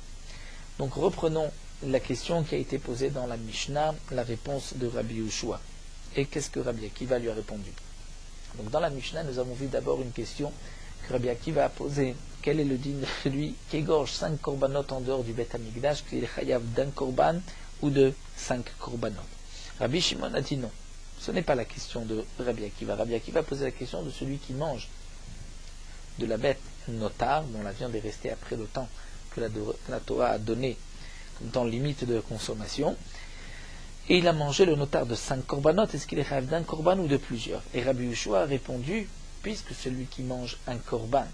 Donc reprenons la question qui a été posée dans la Mishnah, la réponse de Rabbi Yoshua. Et qu'est-ce que Rabbi Akiva lui a répondu? Donc dans la Mishnah, nous avons vu d'abord une question que Rabbi Akiva a posée. Quel est le din de celui qui égorge 5 korbanot en dehors du Beth Amikdash, qu'il est chayav d'un korban ou de 5 korbanot? Rabbi Shimon a dit non. Ce n'est pas la question de Rabbi Akiva. Rabbi Akiva a posé la question de celui qui mange de la bête notar, dont la viande est restée après le temps que la Torah a donné comme temps limite de consommation. Et il a mangé le notar de 5 korbanot. Est-ce qu'il est chayav d'un korban ou de plusieurs? Et Rabbi Yehoshua a répondu, puisque celui qui mange un korban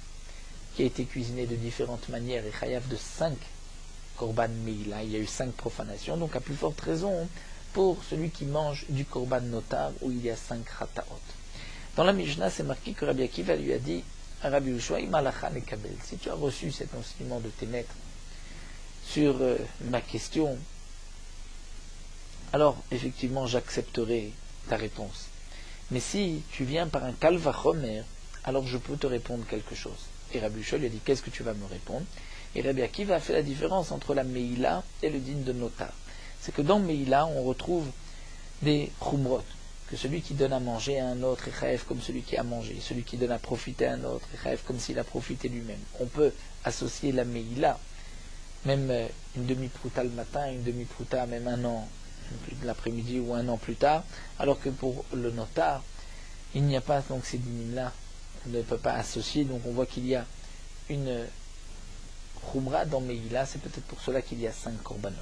qui a été cuisiné de différentes manières est chayav de 5 korban meila, il y a eu 5 profanations, donc à plus forte raison pour celui qui mange du korban notar où il y a 5 chataot. Dans la Mishnah, c'est marqué que Rabbi Akiva lui a dit à Rabbi Yehoshua, si tu as reçu cet enseignement de tes maîtres sur ma question, alors effectivement j'accepterai ta réponse. Mais si tu viens par un kal vachomer, alors je peux te répondre quelque chose. Et Rabbi Yehoshua lui a dit, qu'est-ce que tu vas me répondre? Et Rabbi Akiva a fait la différence entre la meila et le din de notar. C'est que dans meila, on retrouve des chumrot, que celui qui donne à manger à un autre est chayav comme celui qui a mangé, celui qui donne à profiter à un autre est chayav comme s'il a profité lui-même. On peut associer la meila, même une demi-prouta le matin, une demi-prouta même un an l'après-midi ou un an plus tard, alors que pour le notar, il n'y a pas donc ces dinim-là, on ne peut pas associer, donc on voit qu'il y a une chumra dans Meila, c'est peut-être pour cela qu'il y a 5 korbanot.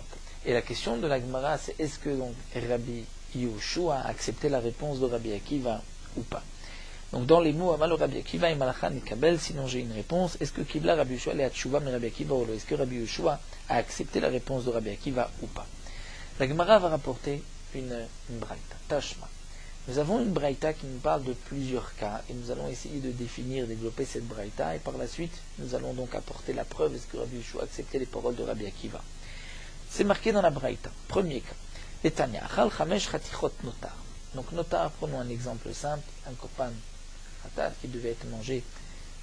Et la question de la Gemara, c'est est-ce que donc Rabbi Yehoshua a accepté la réponse de Rabbi Akiva ou pas? Donc dans les mots, Amal Rabbi Akiva et Malachan et Kabel, sinon j'ai une réponse, est-ce que Kibla Rabbi Yehoshua et Atshuva mais Rabbi Akiva ou non? Est-ce que Rabbi Yehoshua a accepté la réponse de Rabbi Akiva ou pas? La Gemara va rapporter une braïta, Tashma. Nous avons une braïta qui nous parle de plusieurs cas, et nous allons essayer de définir, développer cette braïta, et par la suite, nous allons donc apporter la preuve, est-ce que Rabbi Yehoshua a accepté les paroles de Rabbi Akiva? C'est marqué dans la braïta. Premier cas, Etania, Achal Chamesh Chatichot Notar. Donc notar, prenons un exemple simple, un korban khatat qui devait être mangé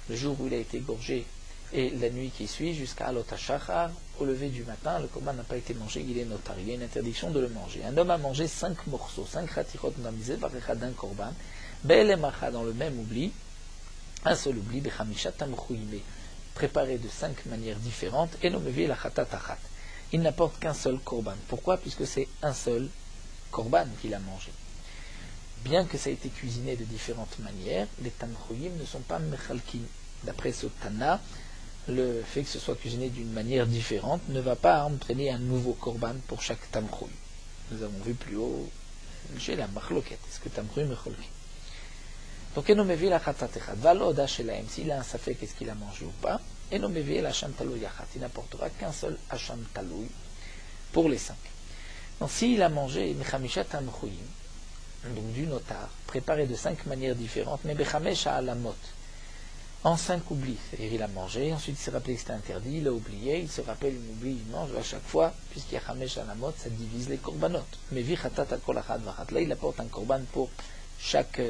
le jour où il a été égorgé, et la nuit qui suit, jusqu'à Alot HaShachar, au lever du matin, le korban n'a pas été mangé, il est notar, il y a une interdiction de le manger. Un homme a mangé 5 morceaux, 5 chatichot namisé par d'un korban, be'elemacha dans le même oubli, un seul oubli, bechamishat tamchouime, préparé de 5 manières différentes, et nomevi la chatat achat. Il n'apporte qu'un seul korban. Pourquoi? Puisque c'est un seul korban qu'il a mangé. Bien que ça ait été cuisiné de différentes manières, les tamchouim ne sont pas mechalkin. D'après ce Tana, le fait que ce soit cuisiné d'une manière différente ne va pas entraîner un nouveau korban pour chaque tamchouim. Nous avons vu plus haut, chez la machloket, est-ce que tamchouim est cholki? Donc, enomevi la chatatechat, va l'oda shelaim, s'il a un safek, est-ce qu'il a mangé ou pas, enomevi la hacham talou yachat, il n'apportera qu'un seul hacham talou pour les 5. Donc, s'il a mangé mechamishat tamchouim, donc du notar, préparé de 5 manières différentes, mais bechamesh alamot, en 5 oublis, c'est-à-dire il a mangé, ensuite il s'est rappelé que c'était interdit, il a oublié, il se rappelle, il oublie, il mange à chaque fois, puisqu'il y a chamesh alamot, ça divise les korbanot. Mais vi chatat al kol achad vachat, là il apporte un korban pour chaque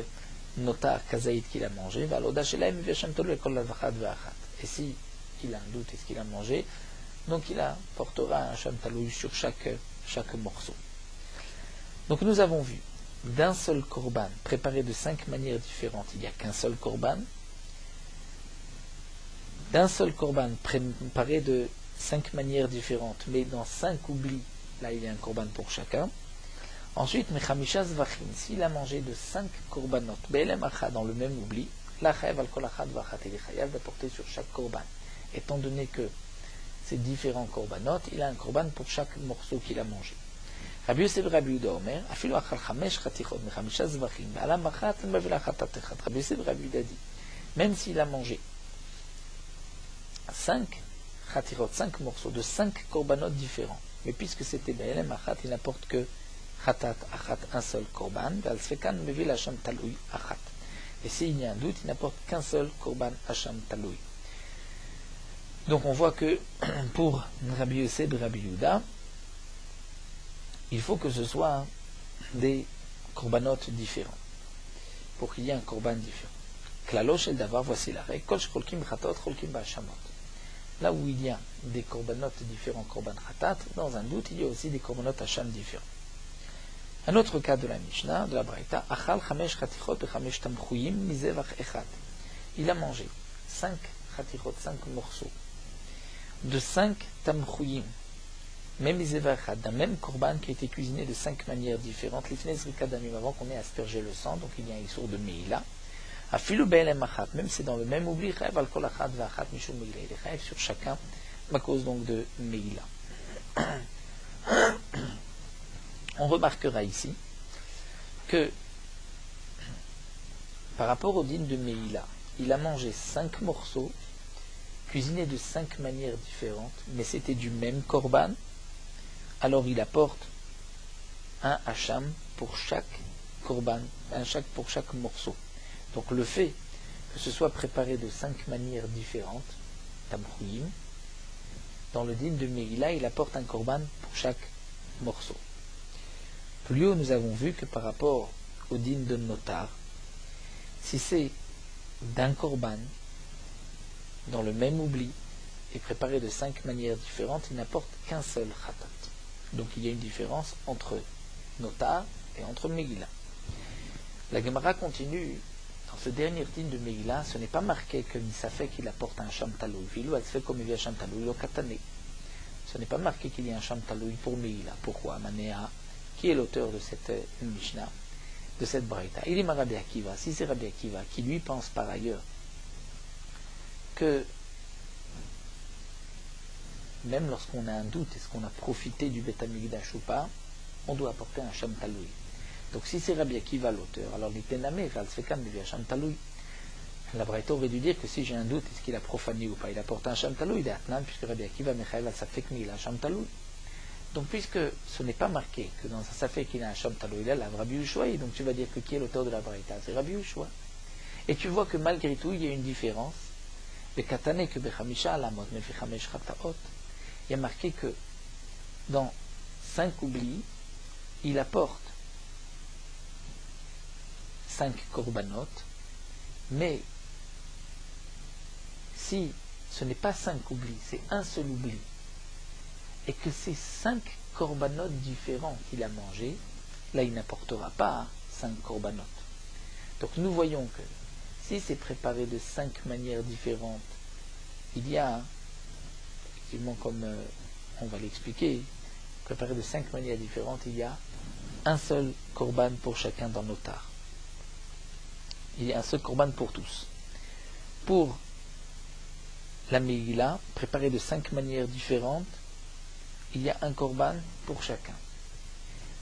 notar kazaïd qu'il a mangé, valoda shelaim v'yashem tolu al kol vachat vachat. Et si il a un doute, est-ce qu'il a mangé, donc il apportera un sham talou sur chaque morceau. Donc nous avons vu, d'un seul korban, préparé de 5 manières différentes, il n'y a qu'un seul korban. D'un seul korban, préparé de 5 manières différentes, mais dans 5 oublis, là il y a un korban pour chacun. Ensuite, mechamisha zvachim, s'il a mangé de 5 korbanot, be'elem acha, dans le même oubli, la chayav al kol achad vachat, il est chayav d'apporter sur chaque korban. Étant donné que ces différents korbanot, il a un korban pour chaque morceau qu'il a mangé. Rabbi Yosef Rabbi Yehuda Omer, afilu achal chamesh chatichot mechamisha zvachim, be'alam achat, mevila chatatechat. Rabbi Yosef Rabbi Yehuda dit, même s'il a mangé 5 chatirot, 5 morceaux de 5 korbanot différents, mais puisque c'était be'elem achat, il n'apporte que chatat achat, un seul korban, ve'al sfekan mevil hacham taloui achat. Et s'il y a un doute, il n'apporte qu'un seul korban hacham taloui. Donc on voit que pour Rabbi Yosef et Rabbi Yehuda, il faut que ce soit des korbanot différents, pour qu'il y ait un korban différent. Klalo shel davar, voici la règle, kol shcholkim chatot, cholkim ba'ashamot. Là où il y a des korbanot différents, korban khatat, dans un doute, il y a aussi des korbanot hacham différents. Un autre cas de la Mishnah, de la Braïta, Achal chamesh chatichot bechamesh tamchuyim mizevach echad. Il a mangé 5 chatichot, 5 morceaux, de 5 tamchuyim, même mizevach echad, d'un même korban qui a été cuisiné de 5 manières différentes, l'ifnez rikadamim, avant qu'on ait aspergé le sang, donc il y a un issour de meila. Afilu be'elem achat, même c'est dans le même oubli, chayav al kol achat v'achat mishum meila, il est chayav sur chacun, à cause donc de meila. On remarquera ici que par rapport au dîne de Meïla, il a mangé 5 morceaux, cuisinés de 5 manières différentes, mais c'était du même korban, alors il apporte un hacham pour chaque korban, pour chaque morceau. Donc le fait que ce soit préparé de 5 manières différentes, tamchuyim, dans le dîne de Meïla, il apporte un korban pour chaque morceau. Plus haut, nous avons vu que par rapport au dîne de notar, si c'est d'un korban, dans le même oubli, et préparé de 5 manières différentes, il n'apporte qu'un seul khatat. Donc il y a une différence entre notar et entre Megillah. La Gemara continue, dans ce dernier dîne de Megillah, ce n'est pas marqué que Nisafek il apporte un sham taloui, vilou elle se fait comme il y a sham taloui, lo katane. Ce n'est pas marqué qu'il y a un sham taloui pour Megillah. Pourquoi? Manéa, qui est l'auteur de cette Mishnah, de cette Braïta. Il est Rabbi Akiva. Si c'est Rabbi Akiva qui lui pense par ailleurs que même lorsqu'on a un doute, est-ce qu'on a profité du Beth Amikdash ou pas, on doit apporter un Sham Taloui. Donc si c'est Rabbi Akiva l'auteur, alors l'Itenamé, Ralsfekam, il y a Sham Taloui. La Braïta aurait dû dire que si j'ai un doute, est-ce qu'il a profané ou pas, il apporte un Sham Taloui d'Atnan, puisque Rabbi Akiva, Mechaïl, Safek, il a un Sham Taloui. Donc, puisque ce n'est pas marqué que dans un safek qu'il a un sham taloui, il a Rabbi Ushua, donc tu vas dire que qui est l'auteur de la Braïta? C'est Rabbi Ushua. Et tu vois que malgré tout, il y a une différence. Il y a marqué que dans 5 oublis, il apporte 5 korbanot, mais si ce n'est pas 5 oublis, c'est un seul oubli, et que c'est 5 korbanot différents qu'il a mangés, là il n'apportera pas 5 korbanot. Donc nous voyons que si c'est préparé de 5 manières différentes, il y a, effectivement comme on va l'expliquer, préparé de 5 manières différentes, il y a un seul korban pour chacun dans nos tares. Il y a un seul korban pour tous. Pour la Megillah, préparé de 5 manières différentes, il y a un korban pour chacun.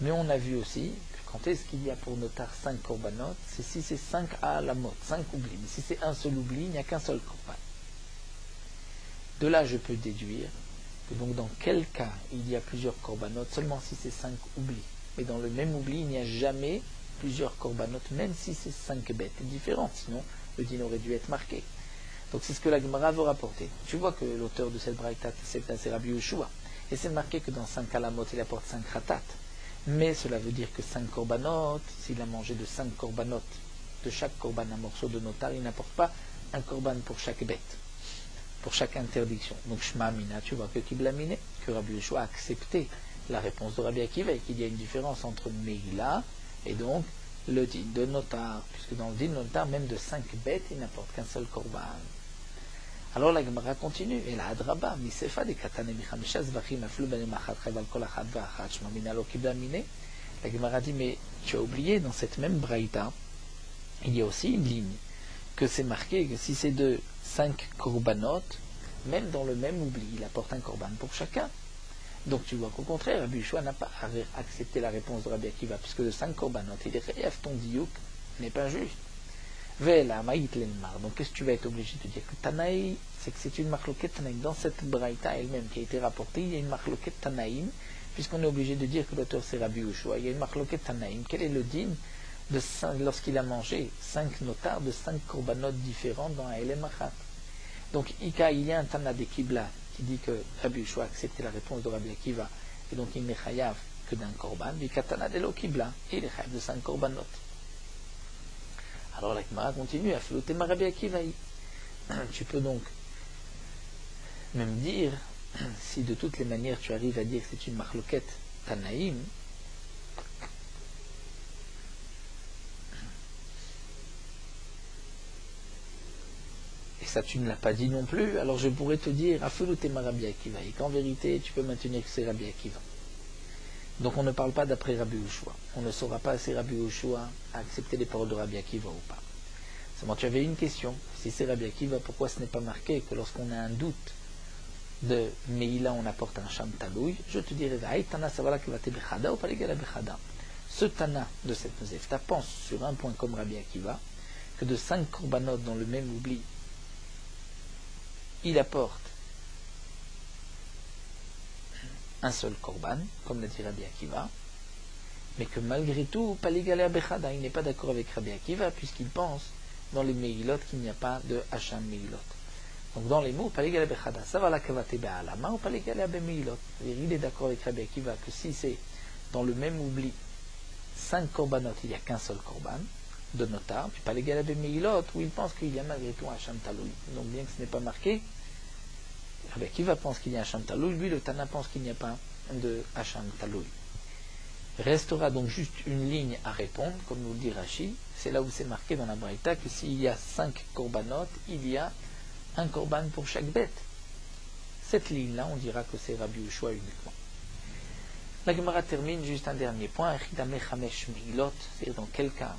Mais on a vu aussi que quand est-ce qu'il y a pour notar 5 korbanot, c'est si c'est 5 à la mode, 5 oublis. Mais si c'est un seul oubli, il n'y a qu'un seul korban. De là, je peux déduire que donc dans quel cas il y a plusieurs korbanot, seulement si c'est 5 oublis. Mais dans le même oubli, il n'y a jamais plusieurs korbanot, même si c'est 5 bêtes différentes. Sinon, le dîner aurait dû être marqué. Donc c'est ce que la Gemara veut rapporter. Tu vois que l'auteur de cette braïta, c'est Rabbi Ushua. Et c'est marqué que dans 5 alamot, il apporte 5 ratat. Mais cela veut dire que 5 korbanot, s'il a mangé de 5 korbanot, de chaque korban un morceau de notar, il n'apporte pas un korban pour chaque bête, pour chaque interdiction. Donc Shema Mina, tu vois que Kibla Mine, que Rabbi Yeshua a accepté la réponse de Rabbi Akiva, et qu'il y a une différence entre Meila et donc le din de notar, puisque dans le din de notar, même de 5 bêtes, il n'apporte qu'un seul korban. Alors la Gemara continue, et la Hadraba, Misefa de Katane Michamisha Zvachim Aflu Benem Achat Chaval Kol Achat Vachat Shema Mina Lo Kibla Mine. La Gemara dit, mais tu as oublié, dans cette même braïta, il y a aussi une ligne, que c'est marqué que si c'est de 5 korbanot, même dans le même oubli, il apporte un korban pour chacun. Donc tu vois qu'au contraire, Rabbi Yeshua n'a pas accepté la réponse de Rabbi Akiva, puisque de 5 korbanot, il est réef, ton diouk n'est pas juste. Vela maït l'enmar. Donc qu'est-ce que tu vas être obligé de dire que Tanaï, c'est que c'est une marloquette Tanaïm. Dans cette braïta elle-même qui a été rapportée, il y a une marloquette Tanaïm, puisqu'on est obligé de dire que l'auteur c'est Rabbi Yeshua. Il y a une marloquette Tanaïm. Quel est le din lorsqu'il a mangé 5 notards de 5 korbanot différents dans un Elem Achat? Donc il y a un Tana de Kibla qui dit que Rabbi Yeshua a accepté la réponse de Rabbi Akiva, et donc il n'est chayav que d'un korban, et Katana de lo Kibla, et il est chayav de 5 korbanot. Alors la Gemara continue à flotter ma Rabbi Akiva. Tu peux donc même dire, si de toutes les manières tu arrives à dire que c'est une marloquette Tanaïm, ça tu ne l'as pas dit non plus, alors je pourrais te dire Afulu tema Rabbi Akiva, et qu'en vérité tu peux maintenir que c'est Rabbi Akiva. Donc on ne parle pas d'après Rabbi Yehoshua. On ne saura pas si Rabbi Yehoshua a accepté les paroles de Rabbi Akiva ou pas. Seulement tu avais une question, si c'est Rabbi Akiva, pourquoi ce n'est pas marqué que lorsqu'on a un doute de Meïla on apporte un Sham Taloui? Je te dirais ce Tana de cette Nozefta pense sur un point comme Rabbi Akiva, que de 5 korbanot dans le même oubli, il apporte un seul korban, comme l'a dit Rabbi Akiva, mais que malgré tout, Paligale Abechada, il n'est pas d'accord avec Rabbi Akiva, puisqu'il pense dans les Meilot qu'il n'y a pas de Hacham Meilot. Donc dans les mots, Paligale Abechada, ça va la Kavate Be'alama ou Paligale Abe Meilot. Il est d'accord avec Rabbi Akiva que si c'est dans le même oubli 5 korbanot, il n'y a qu'un seul korban de notar, puis Paligale Abe Meilot, où il pense qu'il y a malgré tout un Hacham Taloui. Donc bien que ce n'est pas marqué, Rabbi Akiva pense qu'il y a un Hacham Taloui, lui le Tana pense qu'il n'y a pas de Hacham Taloui. Restera donc juste une ligne à répondre, comme nous le dit Rashi, c'est là où c'est marqué dans la Braïta que s'il y a 5 korbanot, il y a un korban pour chaque bête. Cette ligne-là, on dira que c'est Rabbi Yehoshua uniquement. La Gemara termine juste un dernier point, c'est-à-dire dans quel cas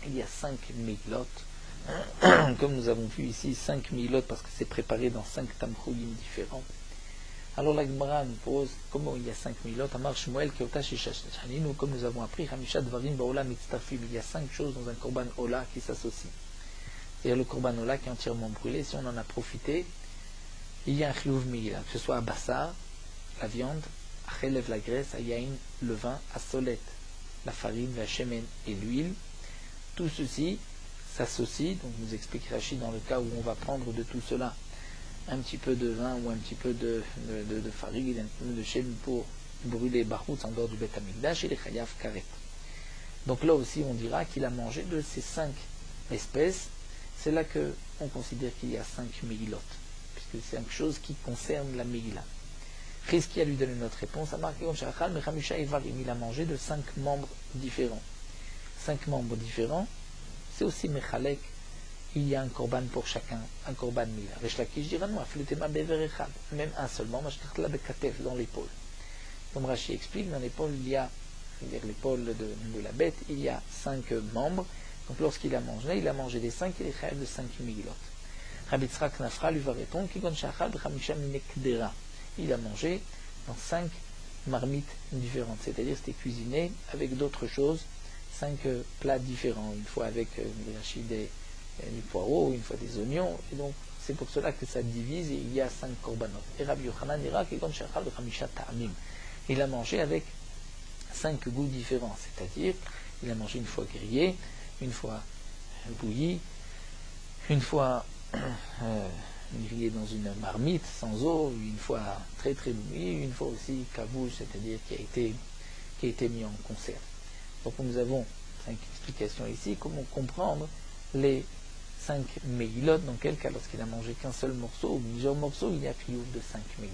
il y a 5 Meilot. Comme nous avons vu ici, 5 Meilot parce que c'est préparé dans 5 tamchouyim différents. Alors la Gemara nous pose comment il y a 5 Meilot. Amar Shmuel Keota Shishashachaninu, comme nous avons appris, Hamisha Dvarim Baola Mitztafim, il y a 5 choses dans un korban Ola qui s'associent. C'est-à-dire le korban Ola qui est entièrement brûlé, si on en a profité, il y a un Chiyuv Meila, que ce soit à Bassar, la viande, à Chelev la graisse, à Yain, le vin, à Solet, la farine, la shemen et l'huile. Tout ceci s'associe, donc nous explique Rashi dans le cas où on va prendre de tout cela un petit peu de vin ou un petit peu de farine, un peu de shemen pour brûler Bachoutz en dehors du Beth Amikdash et les Chayav Karet. Donc là aussi on dira qu'il a mangé de ces 5 espèces. C'est là qu'on considère qu'il y a 5 Meilot, puisque c'est quelque chose qui concerne la Meila. Rizki a lui donné notre réponse, il a mangé de 5 membres différents. 5 membres différents, c'est aussi Mechalek, il y a un korban pour chacun, un korban Mila. Reshlakish dira non, même un seulement, dans l'épaule. Comme Rashi explique, dans l'épaule, il y a, c'est-à-dire l'épaule de la bête, il y a 5 membres. Donc lorsqu'il a mangé des 5, il est chayav de 5 Megillot. Rabbi Tzrak Nafra lui va répondre, il a mangé dans 5 marmites différentes, c'est-à-dire c'était cuisiné avec d'autres choses, 5 plats différents, une fois avec des hachis, du poireau, une fois des oignons, et donc c'est pour cela que ça divise et il y a 5 korbanot. Et Rabbi Yochanan dira il a mangé avec 5 goûts différents, c'est-à-dire il a mangé une fois grillé, une fois bouilli, une fois grillé dans une marmite sans eau, une fois très très bouilli, une fois aussi kavouj, c'est-à-dire qui a été mis en conserve. Donc nous avons 5 explications ici, comment comprendre les 5 Meilot, dans quel cas lorsqu'il a mangé qu'un seul morceau ou plusieurs morceaux, il y a chiyuv de 5 Meilot.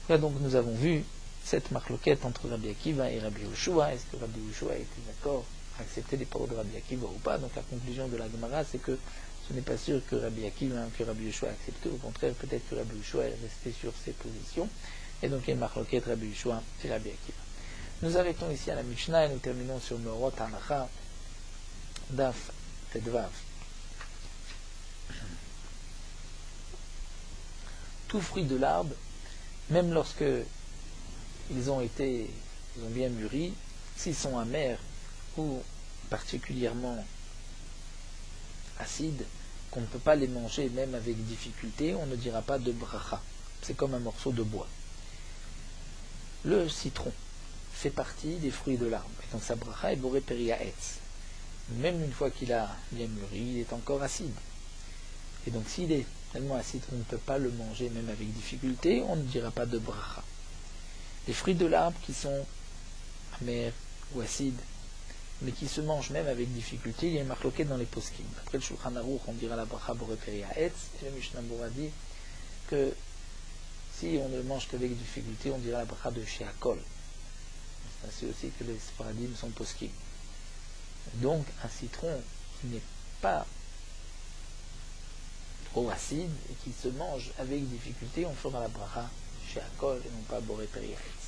Là donc nous avons vu cette marloquette entre Rabbi Akiva et Rabbi Yehoshua. Est-ce que Rabbi Yehoshua était d'accord à accepter les paroles de Rabbi Akiva ou pas? Donc la conclusion de la Gemara, c'est que ce n'est pas sûr que Rabbi Akiva, que Rabbi Yehoshua a accepté. Au contraire, peut-être que Rabbi Yehoshua est resté sur ses positions. Et donc il y a une marloquette Rabbi Yehoshua et Rabbi Akiva. Nous arrêtons ici à la Mishnah et nous terminons sur Meorot Halacha Daf Tedvav. Tout fruit de l'arbre, même lorsque ils ont bien mûri, s'ils sont amers ou particulièrement acides, qu'on ne peut pas les manger même avec difficulté, on ne dira pas de bracha. C'est comme un morceau de bois. Le citron fait partie des fruits de l'arbre. Et donc sa bracha est boré peria etz. Même une fois qu'il a bien mûri, il est encore acide. Et donc s'il est tellement acide qu'on ne peut pas le manger même avec difficulté, on ne dira pas de bracha. Les fruits de l'arbre qui sont amers ou acides, mais qui se mangent même avec difficulté, il y a une marloquette dans les poskim. Après le Shulchan Aruch, on dira la bracha boré peria etz, et le Mishnah Bura dit que si on ne le mange qu'avec difficulté, on dira la bracha de Sheakol. C'est ainsi aussi que les Sfaradim sont poskim. Donc un citron qui n'est pas eau acide et qui se mange avec difficulté, on fera la bracha chez Akol et non pas Boré Periaetz.